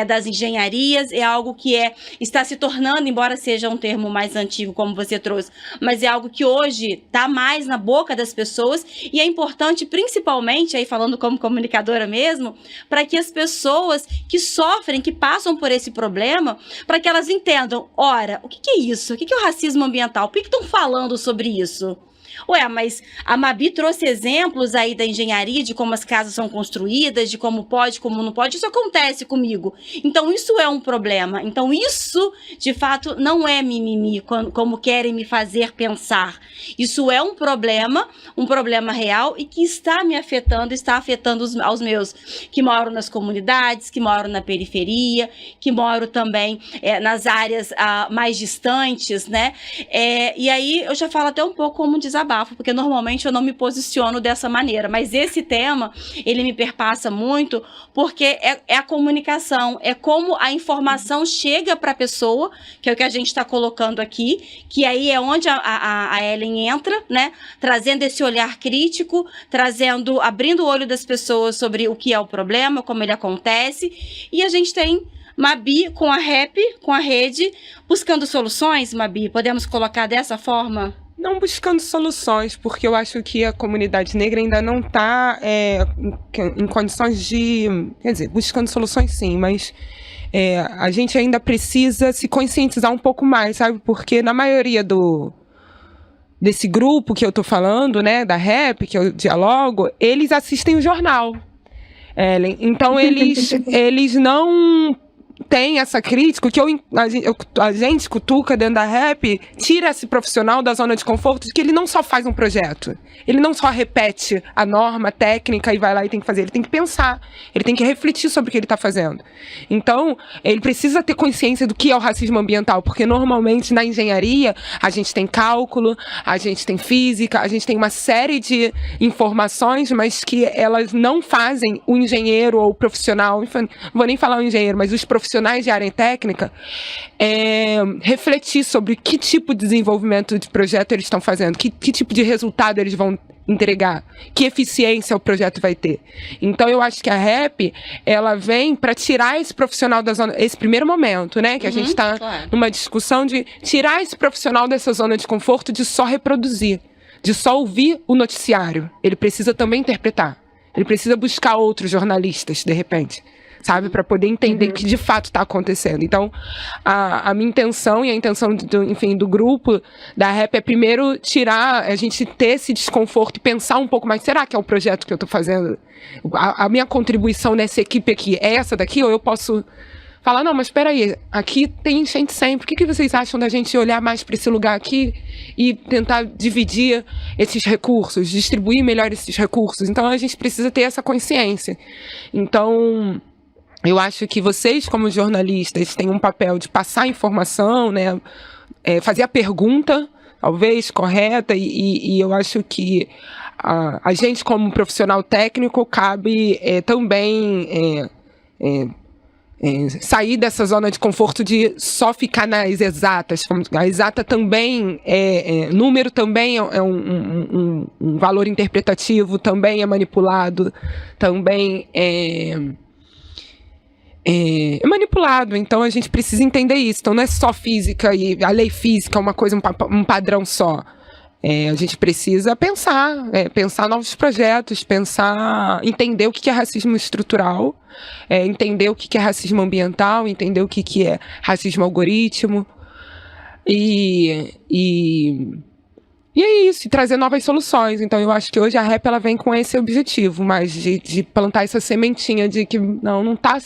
Speaker 1: das engenharias, é algo que está se tornando, embora seja um termo mais antigo, como você trouxe, mas é algo que hoje está mais na boca das pessoas e é importante, principalmente, aí falando como comunicadora mesmo, para que as pessoas que sofrem, que passam por esse problema, para que elas entendam, ora, o que é isso? O que é o racismo ambiental? Por que estão falando sobre isso? Mas a Mabi trouxe exemplos aí da engenharia, de como as casas são construídas, de como pode, como não pode. Isso acontece comigo. Então, isso é um problema. Então, isso, de fato, não é mimimi, como querem me fazer pensar. Isso é um problema real e que está me afetando, está afetando aos meus que moram nas comunidades, que moram na periferia, que moram também nas áreas mais distantes, né? E aí, eu já falo até um pouco como um desabafo, porque normalmente eu não me posiciono dessa maneira, mas esse tema, ele me perpassa muito, porque é a comunicação, é como a informação chega para a pessoa, que é o que a gente está colocando aqui, que aí é onde a Ellen entra, né, trazendo esse olhar crítico, abrindo o olho das pessoas sobre o que é o problema, como ele acontece, e a gente tem Mabi com a RAP, com a rede, buscando soluções, Mabi, podemos colocar dessa forma?
Speaker 3: Não buscando soluções, porque eu acho que a comunidade negra ainda não está em condições de... Quer dizer, buscando soluções sim, mas a gente ainda precisa se conscientizar um pouco mais, sabe? Porque na maioria desse grupo que eu estou falando, né, da RAP, que eu dialogo, eles assistem o jornal. Então, eles não... tem essa crítica que a gente cutuca dentro da RAP, tira esse profissional da zona de conforto de que ele não só faz um projeto, ele não só repete a norma técnica e vai lá e tem que fazer, ele tem que pensar, ele tem que refletir sobre o que ele está fazendo. Então, ele precisa ter consciência do que é o racismo ambiental, porque normalmente na engenharia a gente tem cálculo, a gente tem física, a gente tem uma série de informações, mas que elas não fazem o engenheiro ou o profissional, não vou nem falar o engenheiro, mas os profissionais de área técnica refletir sobre que tipo de desenvolvimento de projeto eles estão fazendo, que tipo de resultado eles vão entregar, que eficiência o projeto vai ter. Então eu acho que a RAP, ela vem para tirar esse profissional da zona, esse primeiro momento, né, que a gente está numa discussão de tirar esse profissional dessa zona de conforto de só reproduzir, de só ouvir o noticiário. Ele precisa também interpretar, ele precisa buscar outros jornalistas, de repente, sabe, para poder entender o que de fato está acontecendo. Então, a minha intenção e a intenção do grupo da RAP é primeiro tirar, a gente ter esse desconforto e pensar um pouco mais, será que é o projeto que eu estou fazendo? A minha contribuição nessa equipe aqui é essa daqui? Ou eu posso falar, não, mas espera aí, aqui tem enchente sempre, o que vocês acham da gente olhar mais para esse lugar aqui e tentar dividir esses recursos, distribuir melhor esses recursos? Então, a gente precisa ter essa consciência. Então, eu acho que vocês, como jornalistas, têm um papel de passar informação, né? Fazer a pergunta, talvez, correta, e eu acho que a gente, como profissional técnico, cabe também sair dessa zona de conforto de só ficar nas exatas. A exata também número também é um valor interpretativo, também é manipulado, também é manipulado, então a gente precisa entender isso. Então não é só física e a lei física é uma coisa, um padrão só. A gente precisa pensar novos projetos, entender o que é racismo estrutural, entender o que é racismo ambiental, entender o que é racismo algoritmo e é isso, e trazer novas soluções. Então eu acho que hoje a RAP ela vem com esse objetivo, mas de plantar essa sementinha de que não tá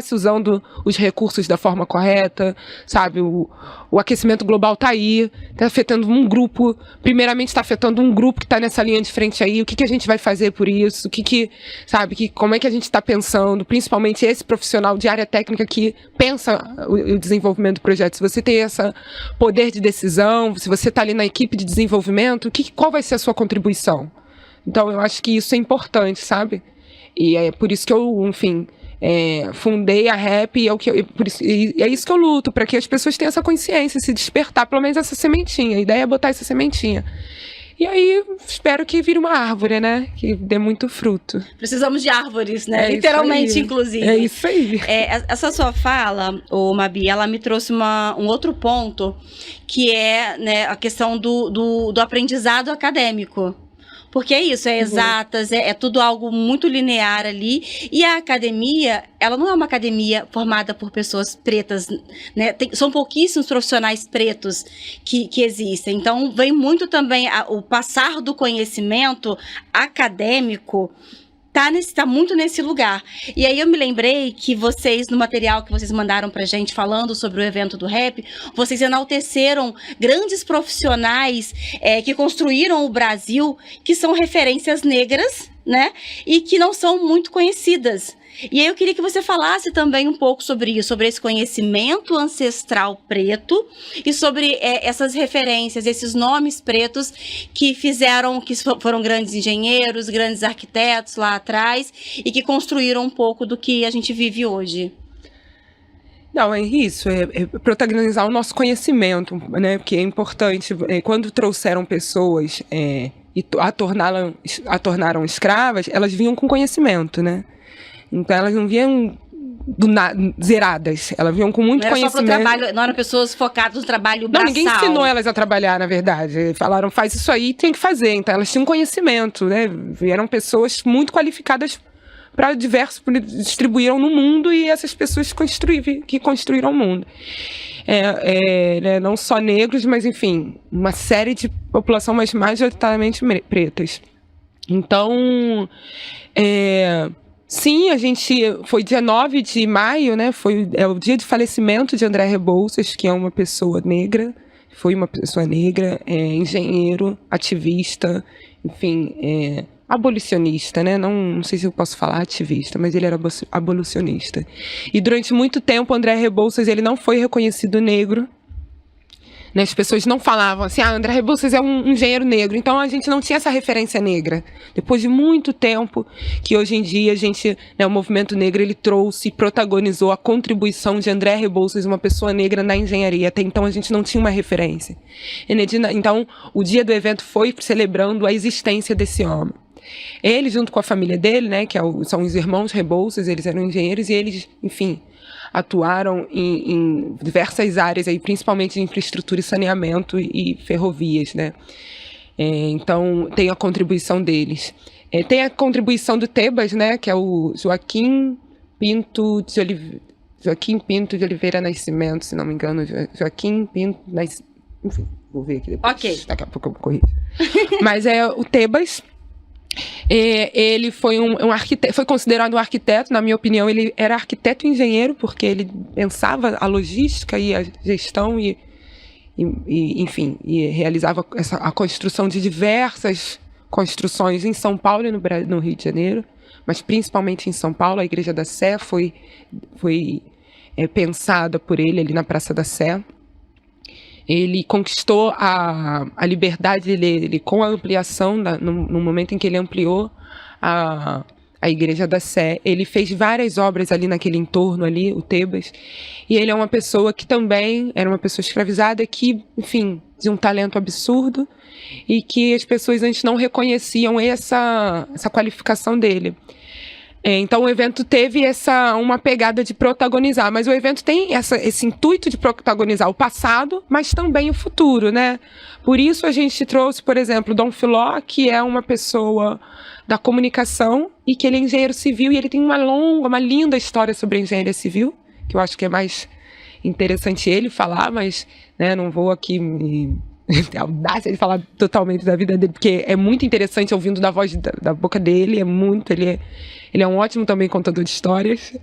Speaker 3: se usando os recursos da forma correta, sabe? O aquecimento global tá aí, tá afetando um grupo, primeiramente está afetando um grupo que está nessa linha de frente aí. O que a gente vai fazer por isso? Como é que a gente está pensando, principalmente esse profissional de área técnica que pensa o desenvolvimento do projeto. Se você tem esse poder de decisão, se você está ali na equipe de desenvolvimento, qual vai ser a sua contribuição? Então, eu acho que isso é importante, sabe? E é por isso que eu, enfim, fundei a Rap e é isso que eu luto, para que as pessoas tenham essa consciência, se despertar, pelo menos essa sementinha. A ideia é botar essa sementinha. E aí, espero que vire uma árvore, né? Que dê muito fruto.
Speaker 1: Precisamos de árvores, né? Literalmente, inclusive.
Speaker 3: É isso aí.
Speaker 1: Essa sua fala, Mabi, ela me trouxe um outro ponto, que é, né, a questão do aprendizado acadêmico. Porque é isso, exatas, é tudo algo muito linear ali. E a academia, ela não é uma academia formada por pessoas pretas, né? São pouquíssimos profissionais pretos que existem. Então, vem muito também o passar do conhecimento acadêmico. Tá muito nesse lugar. E aí eu me lembrei que vocês, no material que vocês mandaram pra gente falando sobre o evento do Rap, vocês enalteceram grandes profissionais que construíram o Brasil, que são referências negras, né? E que não são muito conhecidas. E aí eu queria que você falasse também um pouco sobre isso, sobre esse conhecimento ancestral preto e sobre essas referências, esses nomes pretos que foram grandes engenheiros, grandes arquitetos lá atrás e que construíram um pouco do que a gente vive hoje.
Speaker 3: Não, é isso, é protagonizar o nosso conhecimento, né? Porque é importante, quando trouxeram pessoas e a tornaram escravas, elas vinham com conhecimento, né? Então elas não vinham zeradas, elas vinham com muito conhecimento.
Speaker 1: Só pro trabalho, não eram pessoas focadas no trabalho braçal.
Speaker 3: Não, ninguém ensinou elas a trabalhar, na verdade. Falaram, faz isso aí, tem que fazer. Então elas tinham conhecimento, né? Vieram pessoas muito qualificadas para distribuíram no mundo e essas pessoas que construíram o mundo. Né, não só negros, mas enfim, uma série de população, mas majoritariamente pretas. Então, sim, foi dia 9 de maio, né? É o dia de falecimento de André Rebouças, que é uma pessoa negra, engenheiro, ativista, enfim, abolicionista, né? Não sei se eu posso falar ativista, mas ele era abolicionista. E durante muito tempo, André Rebouças, ele não foi reconhecido negro. Né, as pessoas não falavam assim, André Rebouças é um engenheiro negro. Então, a gente não tinha essa referência negra. Depois de muito tempo, que hoje em dia, o movimento negro, ele trouxe e protagonizou a contribuição de André Rebouças, uma pessoa negra na engenharia. Até então, a gente não tinha uma referência. Então, o dia do evento foi celebrando a existência desse homem. Ele, junto com a família dele, né, são os irmãos Rebouças, eles eram engenheiros e eles, enfim, atuaram em diversas áreas, aí, principalmente de infraestrutura e saneamento e ferrovias, né? Então, tem a contribuição deles. Tem a contribuição do Tebas, né, que é o Joaquim Pinto de Oliveira Nascimento, se não me engano. Joaquim Pinto Nascimento. Enfim, vou ver aqui depois.
Speaker 1: Ok.
Speaker 3: Daqui a pouco eu corrijo. Mas é o Tebas. Ele foi um arquiteto, foi considerado um arquiteto, na minha opinião, ele era arquiteto e engenheiro, porque ele pensava a logística e a gestão enfim, realizava a construção de diversas construções em São Paulo e no Rio de Janeiro, mas principalmente em São Paulo. A Igreja da Sé foi pensada por ele ali na Praça da Sé. Ele conquistou a liberdade dele com a ampliação, no momento em que ele ampliou a Igreja da Sé. Ele fez várias obras ali naquele entorno ali, o Tebas, e ele é uma pessoa que também era uma pessoa escravizada, que, enfim, de um talento absurdo, e que as pessoas antes não reconheciam essa qualificação dele. Então o evento teve uma pegada de protagonizar, mas o evento tem esse intuito de protagonizar o passado, mas também o futuro, né? Por isso a gente trouxe, por exemplo, Dom Filó, que é uma pessoa da comunicação e que ele é engenheiro civil, e ele tem uma linda história sobre a engenharia civil, que eu acho que é mais interessante ele falar, mas, né, não vou aqui ter a audácia de falar totalmente da vida dele, porque é muito interessante ouvindo da voz da boca dele, ele é um ótimo também contador de histórias,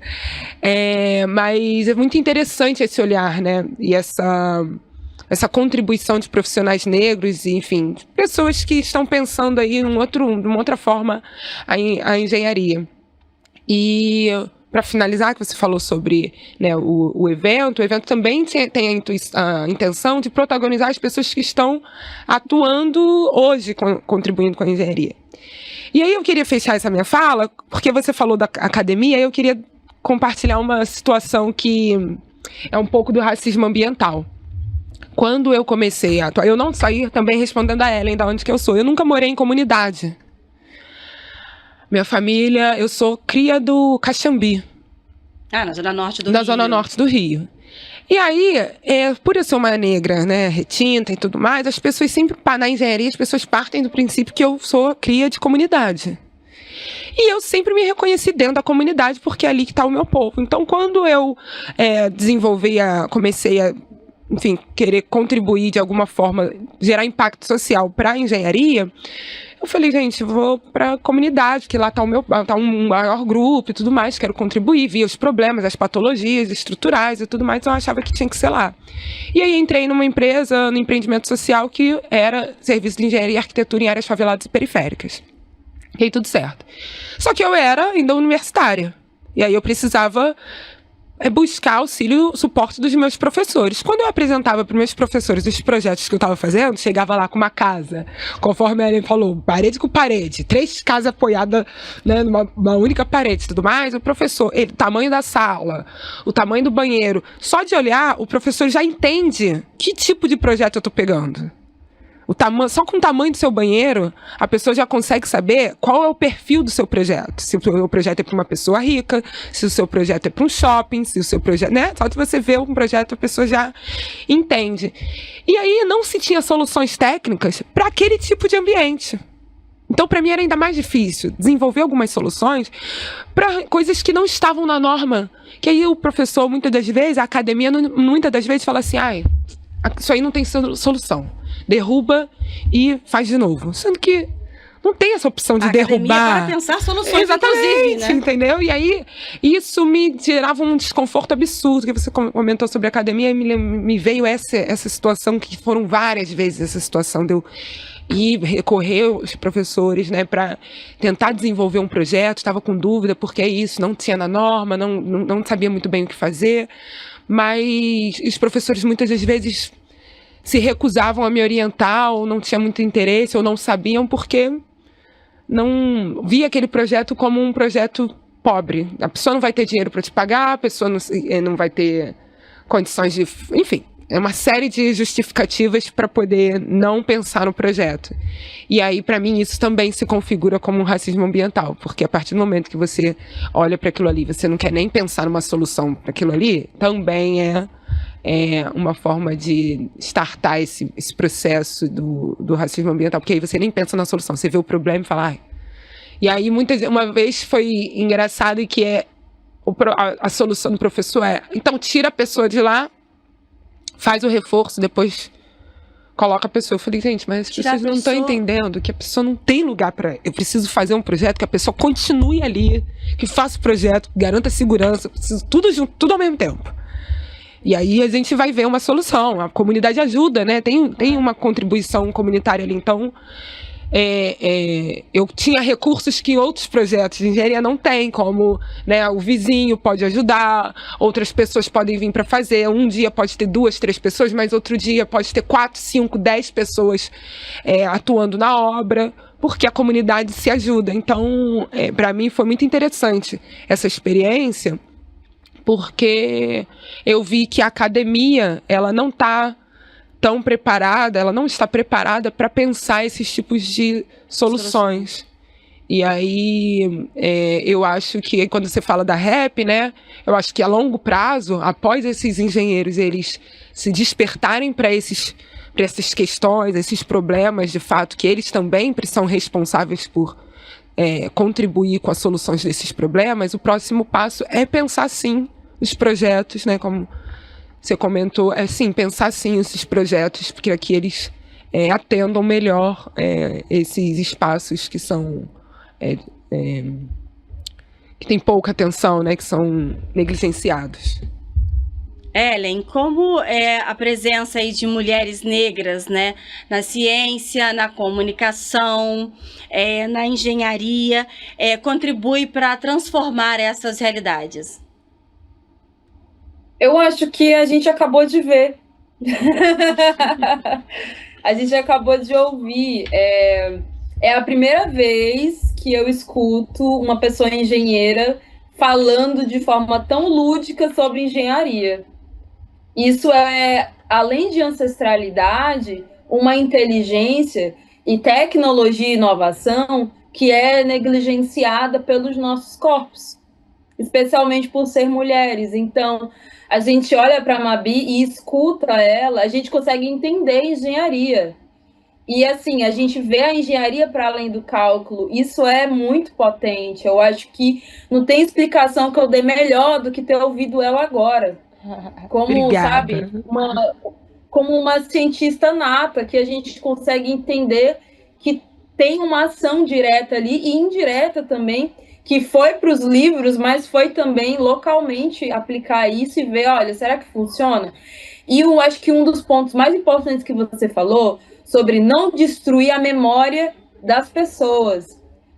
Speaker 3: mas é muito interessante esse olhar, né, e essa contribuição de profissionais negros, e, enfim, pessoas que estão pensando aí de uma outra forma a engenharia. E para finalizar, que você falou sobre, né, o evento também tem a intenção de protagonizar as pessoas que estão atuando hoje, contribuindo com a engenharia. E aí eu queria fechar essa minha fala, porque você falou da academia, eu queria compartilhar uma situação que é um pouco do racismo ambiental. Quando eu comecei a atuar, eu não saí também respondendo a Ellen da onde que eu sou. Eu nunca morei em comunidade. Minha família, eu sou cria do Caxambi.
Speaker 1: Na Zona Norte do Rio.
Speaker 3: Da Zona Norte do Rio. E aí, por eu ser uma negra, né, retinta e tudo mais, as pessoas sempre, na engenharia, as pessoas partem do princípio que eu sou cria de comunidade. E eu sempre me reconheci dentro da comunidade, porque é ali que está o meu povo. Então, quando eu comecei a, enfim, querer contribuir de alguma forma, gerar impacto social para a engenharia, eu falei, gente, vou para a comunidade, que lá tá um maior grupo e tudo mais, quero contribuir, vi os problemas, as patologias estruturais e tudo mais, então eu achava que tinha que ser lá. E aí entrei numa empresa, no empreendimento social, que era serviço de engenharia e arquitetura em áreas faveladas e periféricas. E aí tudo certo. Só que eu era ainda universitária, e aí eu precisava buscar auxílio, suporte dos meus professores. Quando eu apresentava para os meus professores os projetos que eu estava fazendo, chegava lá com uma casa, conforme ele falou, parede com parede, 3 casas apoiadas, né, numa única parede e tudo mais, o professor, o tamanho da sala, o tamanho do banheiro, só de olhar, o professor já entende que tipo de projeto eu estou pegando. Só com o tamanho do seu banheiro, a pessoa já consegue saber qual é o perfil do seu projeto. Se o seu projeto é para uma pessoa rica, se o seu projeto é para um shopping, se o seu projeto, né? Só de você ver um projeto, a pessoa já entende. E aí não se tinha soluções técnicas para aquele tipo de ambiente. Então, para mim, era ainda mais difícil desenvolver algumas soluções para coisas que não estavam na norma. Que aí o professor, muitas das vezes, a academia, muitas das vezes, fala assim, isso aí não tem solução. Derruba e faz de novo. Sendo que não tem essa opção de derrubar.
Speaker 1: Para pensar soluções,
Speaker 3: exatamente,
Speaker 1: inclusive, né?
Speaker 3: Entendeu? E aí, isso me gerava um desconforto absurdo, que você comentou sobre a academia, e me veio essa situação, que foram várias vezes essa situação de eu ir recorrer aos professores, né, para tentar desenvolver um projeto, estava com dúvida, porque é isso, não tinha na norma, não sabia muito bem o que fazer, mas os professores muitas das vezes se recusavam a me orientar, ou não tinha muito interesse, ou não sabiam, porque não via aquele projeto como um projeto pobre. A pessoa não vai ter dinheiro para te pagar, a pessoa não vai ter condições de... Enfim, é uma série de justificativas para poder não pensar no projeto. E aí, para mim, isso também se configura como um racismo ambiental, porque a partir do momento que você olha para aquilo ali, você não quer nem pensar numa solução para aquilo ali, também é uma forma de startar esse processo do racismo ambiental, porque aí você nem pensa na solução, você vê o problema e fala... E aí, uma vez foi engraçado, que a solução do professor então tira a pessoa de lá, faz o reforço, depois coloca a pessoa. Eu falei, gente, mas vocês não estão entendendo que a pessoa não tem lugar para... Eu preciso fazer um projeto que a pessoa continue ali, que faça o projeto, que garanta segurança, preciso tudo junto, tudo ao mesmo tempo. E aí a gente vai ver uma solução. A comunidade ajuda, né? Tem uma contribuição comunitária ali. Então, eu tinha recursos que outros projetos de engenharia não têm, como, né, o vizinho pode ajudar, outras pessoas podem vir para fazer. Um dia pode ter 2, 3 pessoas, mas outro dia pode ter 4, 5, 10 pessoas atuando na obra, porque a comunidade se ajuda. Então, para mim foi muito interessante essa experiência, porque eu vi que a academia, ela não está tão preparada, ela não está preparada para pensar esses tipos de soluções. E aí, eu acho que quando você fala da REP, né, eu acho que a longo prazo, após esses engenheiros eles se despertarem para essas questões, esses problemas, de fato, que eles também são responsáveis por contribuir com as soluções desses problemas, o próximo passo é pensar, sim, os projetos, né, como você comentou, sim, pensar, sim, esses projetos, porque aqui eles atendam melhor esses espaços que são... que tem pouca atenção, né, que são negligenciados.
Speaker 1: Ellen, como a presença aí de mulheres negras, né, na ciência, na comunicação, na engenharia, contribui para transformar essas realidades?
Speaker 4: Eu acho que a gente acabou de ver. A gente acabou de ouvir. É a primeira vez que eu escuto uma pessoa engenheira falando de forma tão lúdica sobre engenharia. Isso é, além de ancestralidade, uma inteligência e tecnologia e inovação que é negligenciada pelos nossos corpos, especialmente por ser mulheres. Então, a gente olha para a Mabi e escuta ela, a gente consegue entender engenharia. E assim, a gente vê a engenharia para além do cálculo, isso é muito potente. Eu acho que não tem explicação que eu dê melhor do que ter ouvido ela agora. Como,
Speaker 3: Obrigada.
Speaker 4: sabe, como uma cientista nata, que a gente consegue entender que tem uma ação direta ali e indireta também, que foi para os livros, mas foi também localmente aplicar isso e ver, olha, será que funciona? E eu acho que um dos pontos mais importantes que você falou sobre não destruir a memória das pessoas,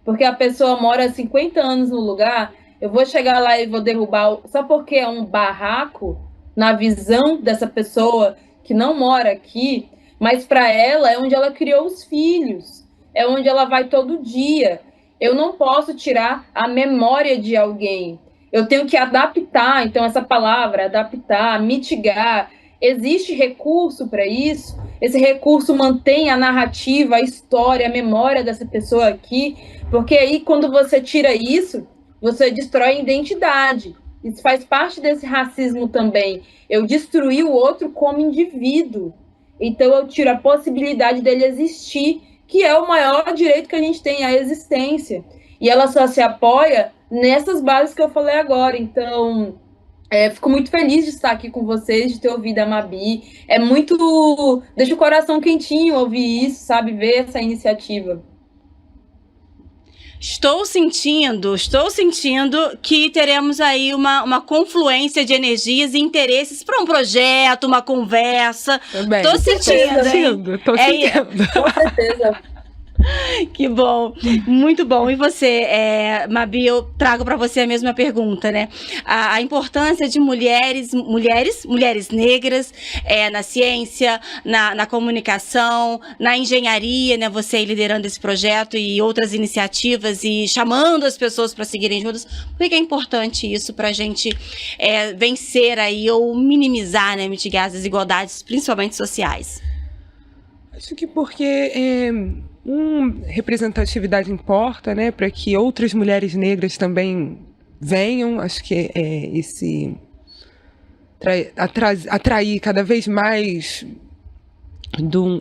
Speaker 4: porque a pessoa mora 50 anos no lugar, eu vou chegar lá e vou derrubar, só porque é um barraco, na visão dessa pessoa que não mora aqui, mas para ela é onde ela criou os filhos, é onde ela vai todo dia. Eu não posso tirar a memória de alguém, eu tenho que adaptar, então essa palavra, adaptar, mitigar, existe recurso para isso, esse recurso mantém a narrativa, a história, a memória dessa pessoa aqui, porque aí quando você tira isso, você destrói a identidade. Isso faz parte desse racismo também. Eu destruí o outro como indivíduo. Então eu tiro a possibilidade dele existir, que é o maior direito que a gente tem, a existência. E ela só se apoia nessas bases que eu falei agora. Então, fico muito feliz de estar aqui com vocês, de ter ouvido a Mabi. Deixa o coração quentinho ouvir isso, sabe? Ver essa iniciativa.
Speaker 1: Estou sentindo que teremos aí uma confluência de energias e interesses para um projeto, uma conversa.
Speaker 3: Também.
Speaker 1: Tô sentindo.
Speaker 3: Tô sentindo.
Speaker 4: Com certeza.
Speaker 1: Que bom, muito bom. E você, Mabi, eu trago para você a mesma pergunta, né? A importância de mulheres negras na ciência, na comunicação, na engenharia, né? Você liderando esse projeto e outras iniciativas e chamando as pessoas para seguirem juntas. Por que é importante isso para a gente vencer aí ou minimizar, né? Mitigar as desigualdades, principalmente sociais?
Speaker 3: Acho que porque representatividade importa, né, para que outras mulheres negras também venham. Acho que atrair cada vez mais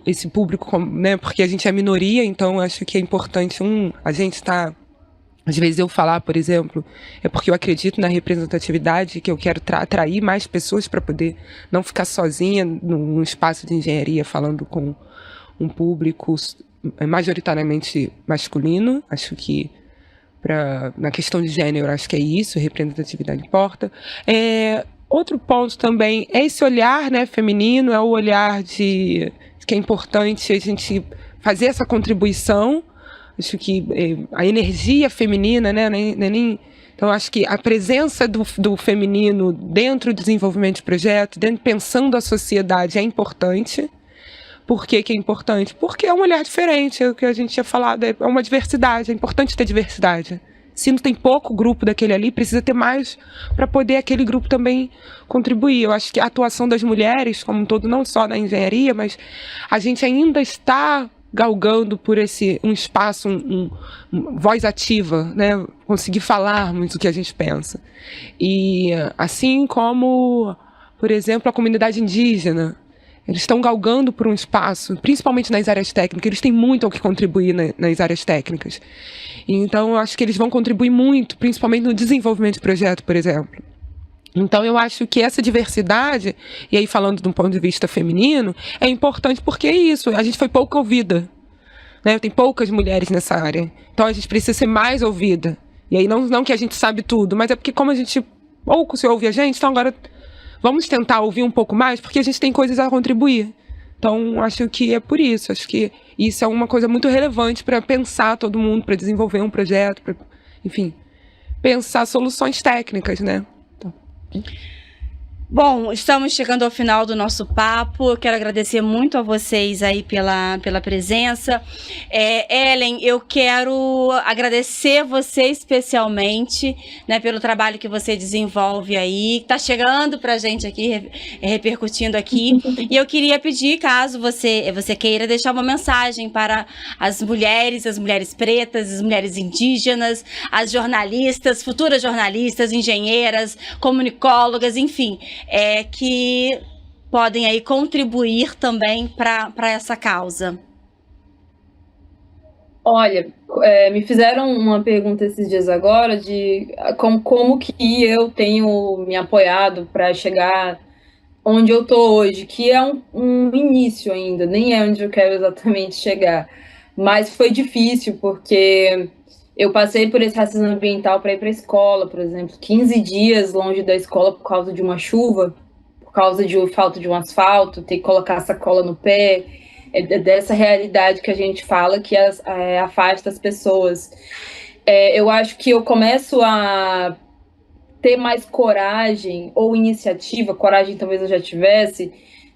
Speaker 3: esse público, né, porque a gente é minoria, então acho que é importante a gente estar. Às vezes eu falar, por exemplo, é porque eu acredito na representatividade, que eu quero atrair mais pessoas para poder não ficar sozinha num espaço de engenharia falando com um público majoritariamente masculino. Acho que na questão de gênero, acho que é isso, representatividade importa. Outro ponto também é esse olhar, né, feminino, é o olhar que é importante a gente fazer essa contribuição. Acho que a energia feminina, né, então acho que a presença do feminino dentro do desenvolvimento de projeto, pensando a sociedade, é importante. Por que é importante? Porque é um olhar diferente, é o que a gente tinha falado, é uma diversidade, é importante ter diversidade. Se não tem pouco grupo daquele ali, precisa ter mais para poder aquele grupo também contribuir. Eu acho que a atuação das mulheres, como um todo, não só na engenharia, mas a gente ainda está galgando por um espaço, voz ativa, né? Conseguir falarmos o que a gente pensa. E assim como, por exemplo, a comunidade indígena, eles estão galgando por um espaço, principalmente nas áreas técnicas. Eles têm muito ao que contribuir nas áreas técnicas. Então, eu acho que eles vão contribuir muito, principalmente no desenvolvimento de projeto, por exemplo. Então, eu acho que essa diversidade, e aí falando de um ponto de vista feminino, é importante porque é isso, a gente foi pouco ouvida, né? Tem poucas mulheres nessa área. Então, a gente precisa ser mais ouvida. E aí, não que a gente sabe tudo, mas é porque como a gente pouco se ouve a gente, então agora vamos tentar ouvir um pouco mais, porque a gente tem coisas a contribuir. Então, acho que é por isso. Acho que isso é uma coisa muito relevante para pensar todo mundo, para desenvolver um projeto, para, enfim, pensar soluções técnicas, né? Então.
Speaker 1: Bom, estamos chegando ao final do nosso papo. Eu quero agradecer muito a vocês aí pela presença. Ellen, eu quero agradecer você especialmente, né, pelo trabalho que você desenvolve aí, que está chegando para a gente aqui, repercutindo aqui. E eu queria pedir, caso você queira, deixar uma mensagem para as mulheres pretas, as mulheres indígenas, as jornalistas, futuras jornalistas, engenheiras, comunicólogas, enfim, que podem aí contribuir também para essa causa.
Speaker 4: Olha, me fizeram uma pergunta esses dias agora de como que eu tenho me apoiado para chegar onde eu tô hoje, que é um início ainda, nem é onde eu quero exatamente chegar, mas foi difícil porque eu passei por esse racismo ambiental para ir para a escola, por exemplo, 15 dias longe da escola por causa de uma chuva, por causa de falta de um asfalto, ter que colocar a sacola no pé, dessa realidade que a gente fala que afasta as pessoas. Eu acho que eu começo a ter mais coragem ou iniciativa, coragem talvez eu já tivesse,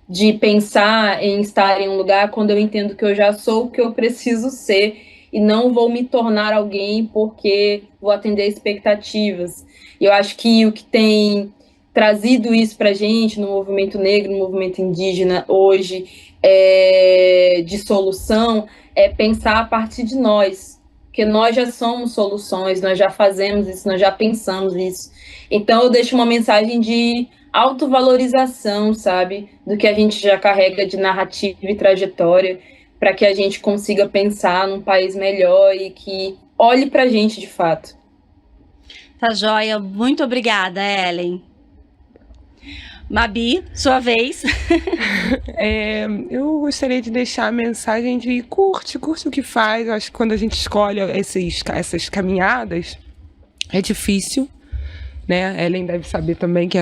Speaker 4: de pensar em estar em um lugar quando eu entendo que eu já sou o que eu preciso ser e não vou me tornar alguém porque vou atender expectativas. E eu acho que o que tem trazido isso para a gente no movimento negro, no movimento indígena hoje, de solução, é pensar a partir de nós, porque nós já somos soluções, nós já fazemos isso, nós já pensamos isso. Então eu deixo uma mensagem de autovalorização, sabe, do que a gente já carrega de narrativa e trajetória, para que a gente consiga pensar num país melhor e que olhe para a gente de fato.
Speaker 1: Tá joia, muito obrigada, Ellen. Mabi, sua vez.
Speaker 3: Eu gostaria de deixar a mensagem de curte o que faz. Eu acho que quando a gente escolhe essas caminhadas, é difícil, né? Ellen deve saber também que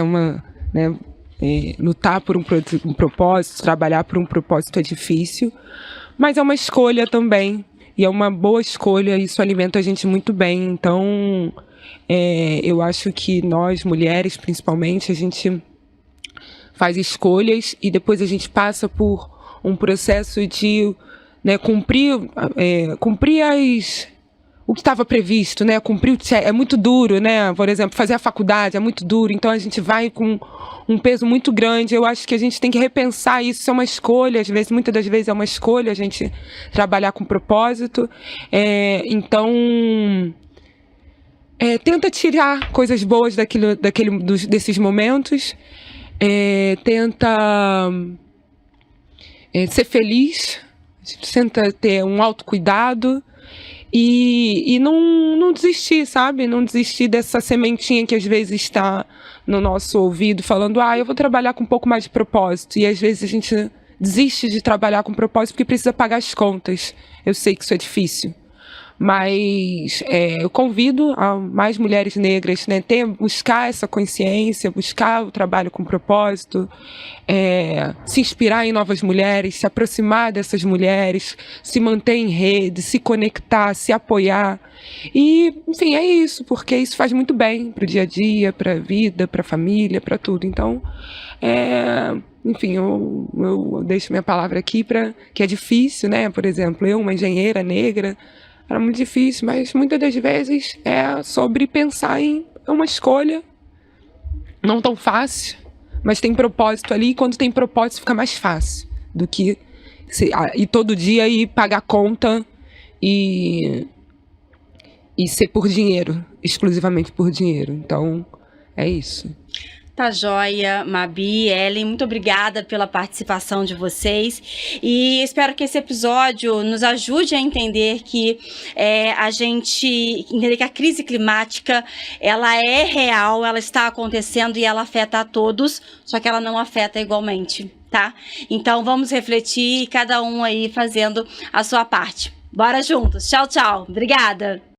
Speaker 3: lutar por um propósito, trabalhar por um propósito é difícil, mas é uma escolha também, e é uma boa escolha, e isso alimenta a gente muito bem. Então, eu acho que nós, mulheres, principalmente, a gente faz escolhas e depois a gente passa por um processo de, né, cumprir o que estava previsto, né? É muito duro, né? Por exemplo, fazer a faculdade é muito duro, então a gente vai com um peso muito grande. Eu acho que a gente tem que repensar isso. Isso é uma escolha, muitas das vezes é uma escolha a gente trabalhar com propósito. Então, tenta tirar coisas boas desses momentos. Tenta ser feliz, tenta ter um autocuidado e não desistir, sabe? Não desistir dessa sementinha que às vezes está no nosso ouvido falando, eu vou trabalhar com um pouco mais de propósito. E às vezes a gente desiste de trabalhar com propósito porque precisa pagar as contas. Eu sei que isso é difícil. Mas eu convido a mais mulheres negras, né, buscar essa consciência, buscar o trabalho com propósito, se inspirar em novas mulheres, se aproximar dessas mulheres, se manter em rede, se conectar, se apoiar. E, enfim, é isso, porque isso faz muito bem para o dia a dia, para a vida, para a família, para tudo. Então, enfim, eu deixo minha palavra aqui, que é difícil, né? Por exemplo, eu, uma engenheira negra, era muito difícil, mas muitas das vezes é sobre pensar em uma escolha não tão fácil, mas tem propósito ali, e quando tem propósito fica mais fácil do que ir todo dia e pagar conta e ser por dinheiro, exclusivamente por dinheiro. Então, é isso.
Speaker 1: Tá joia, Mabi, Ellen, muito obrigada pela participação de vocês e espero que esse episódio nos ajude a entender que entender que a crise climática, ela é real, ela está acontecendo e ela afeta a todos, só que ela não afeta igualmente, tá? Então vamos refletir, cada um aí fazendo a sua parte. Bora juntos, tchau, tchau, obrigada!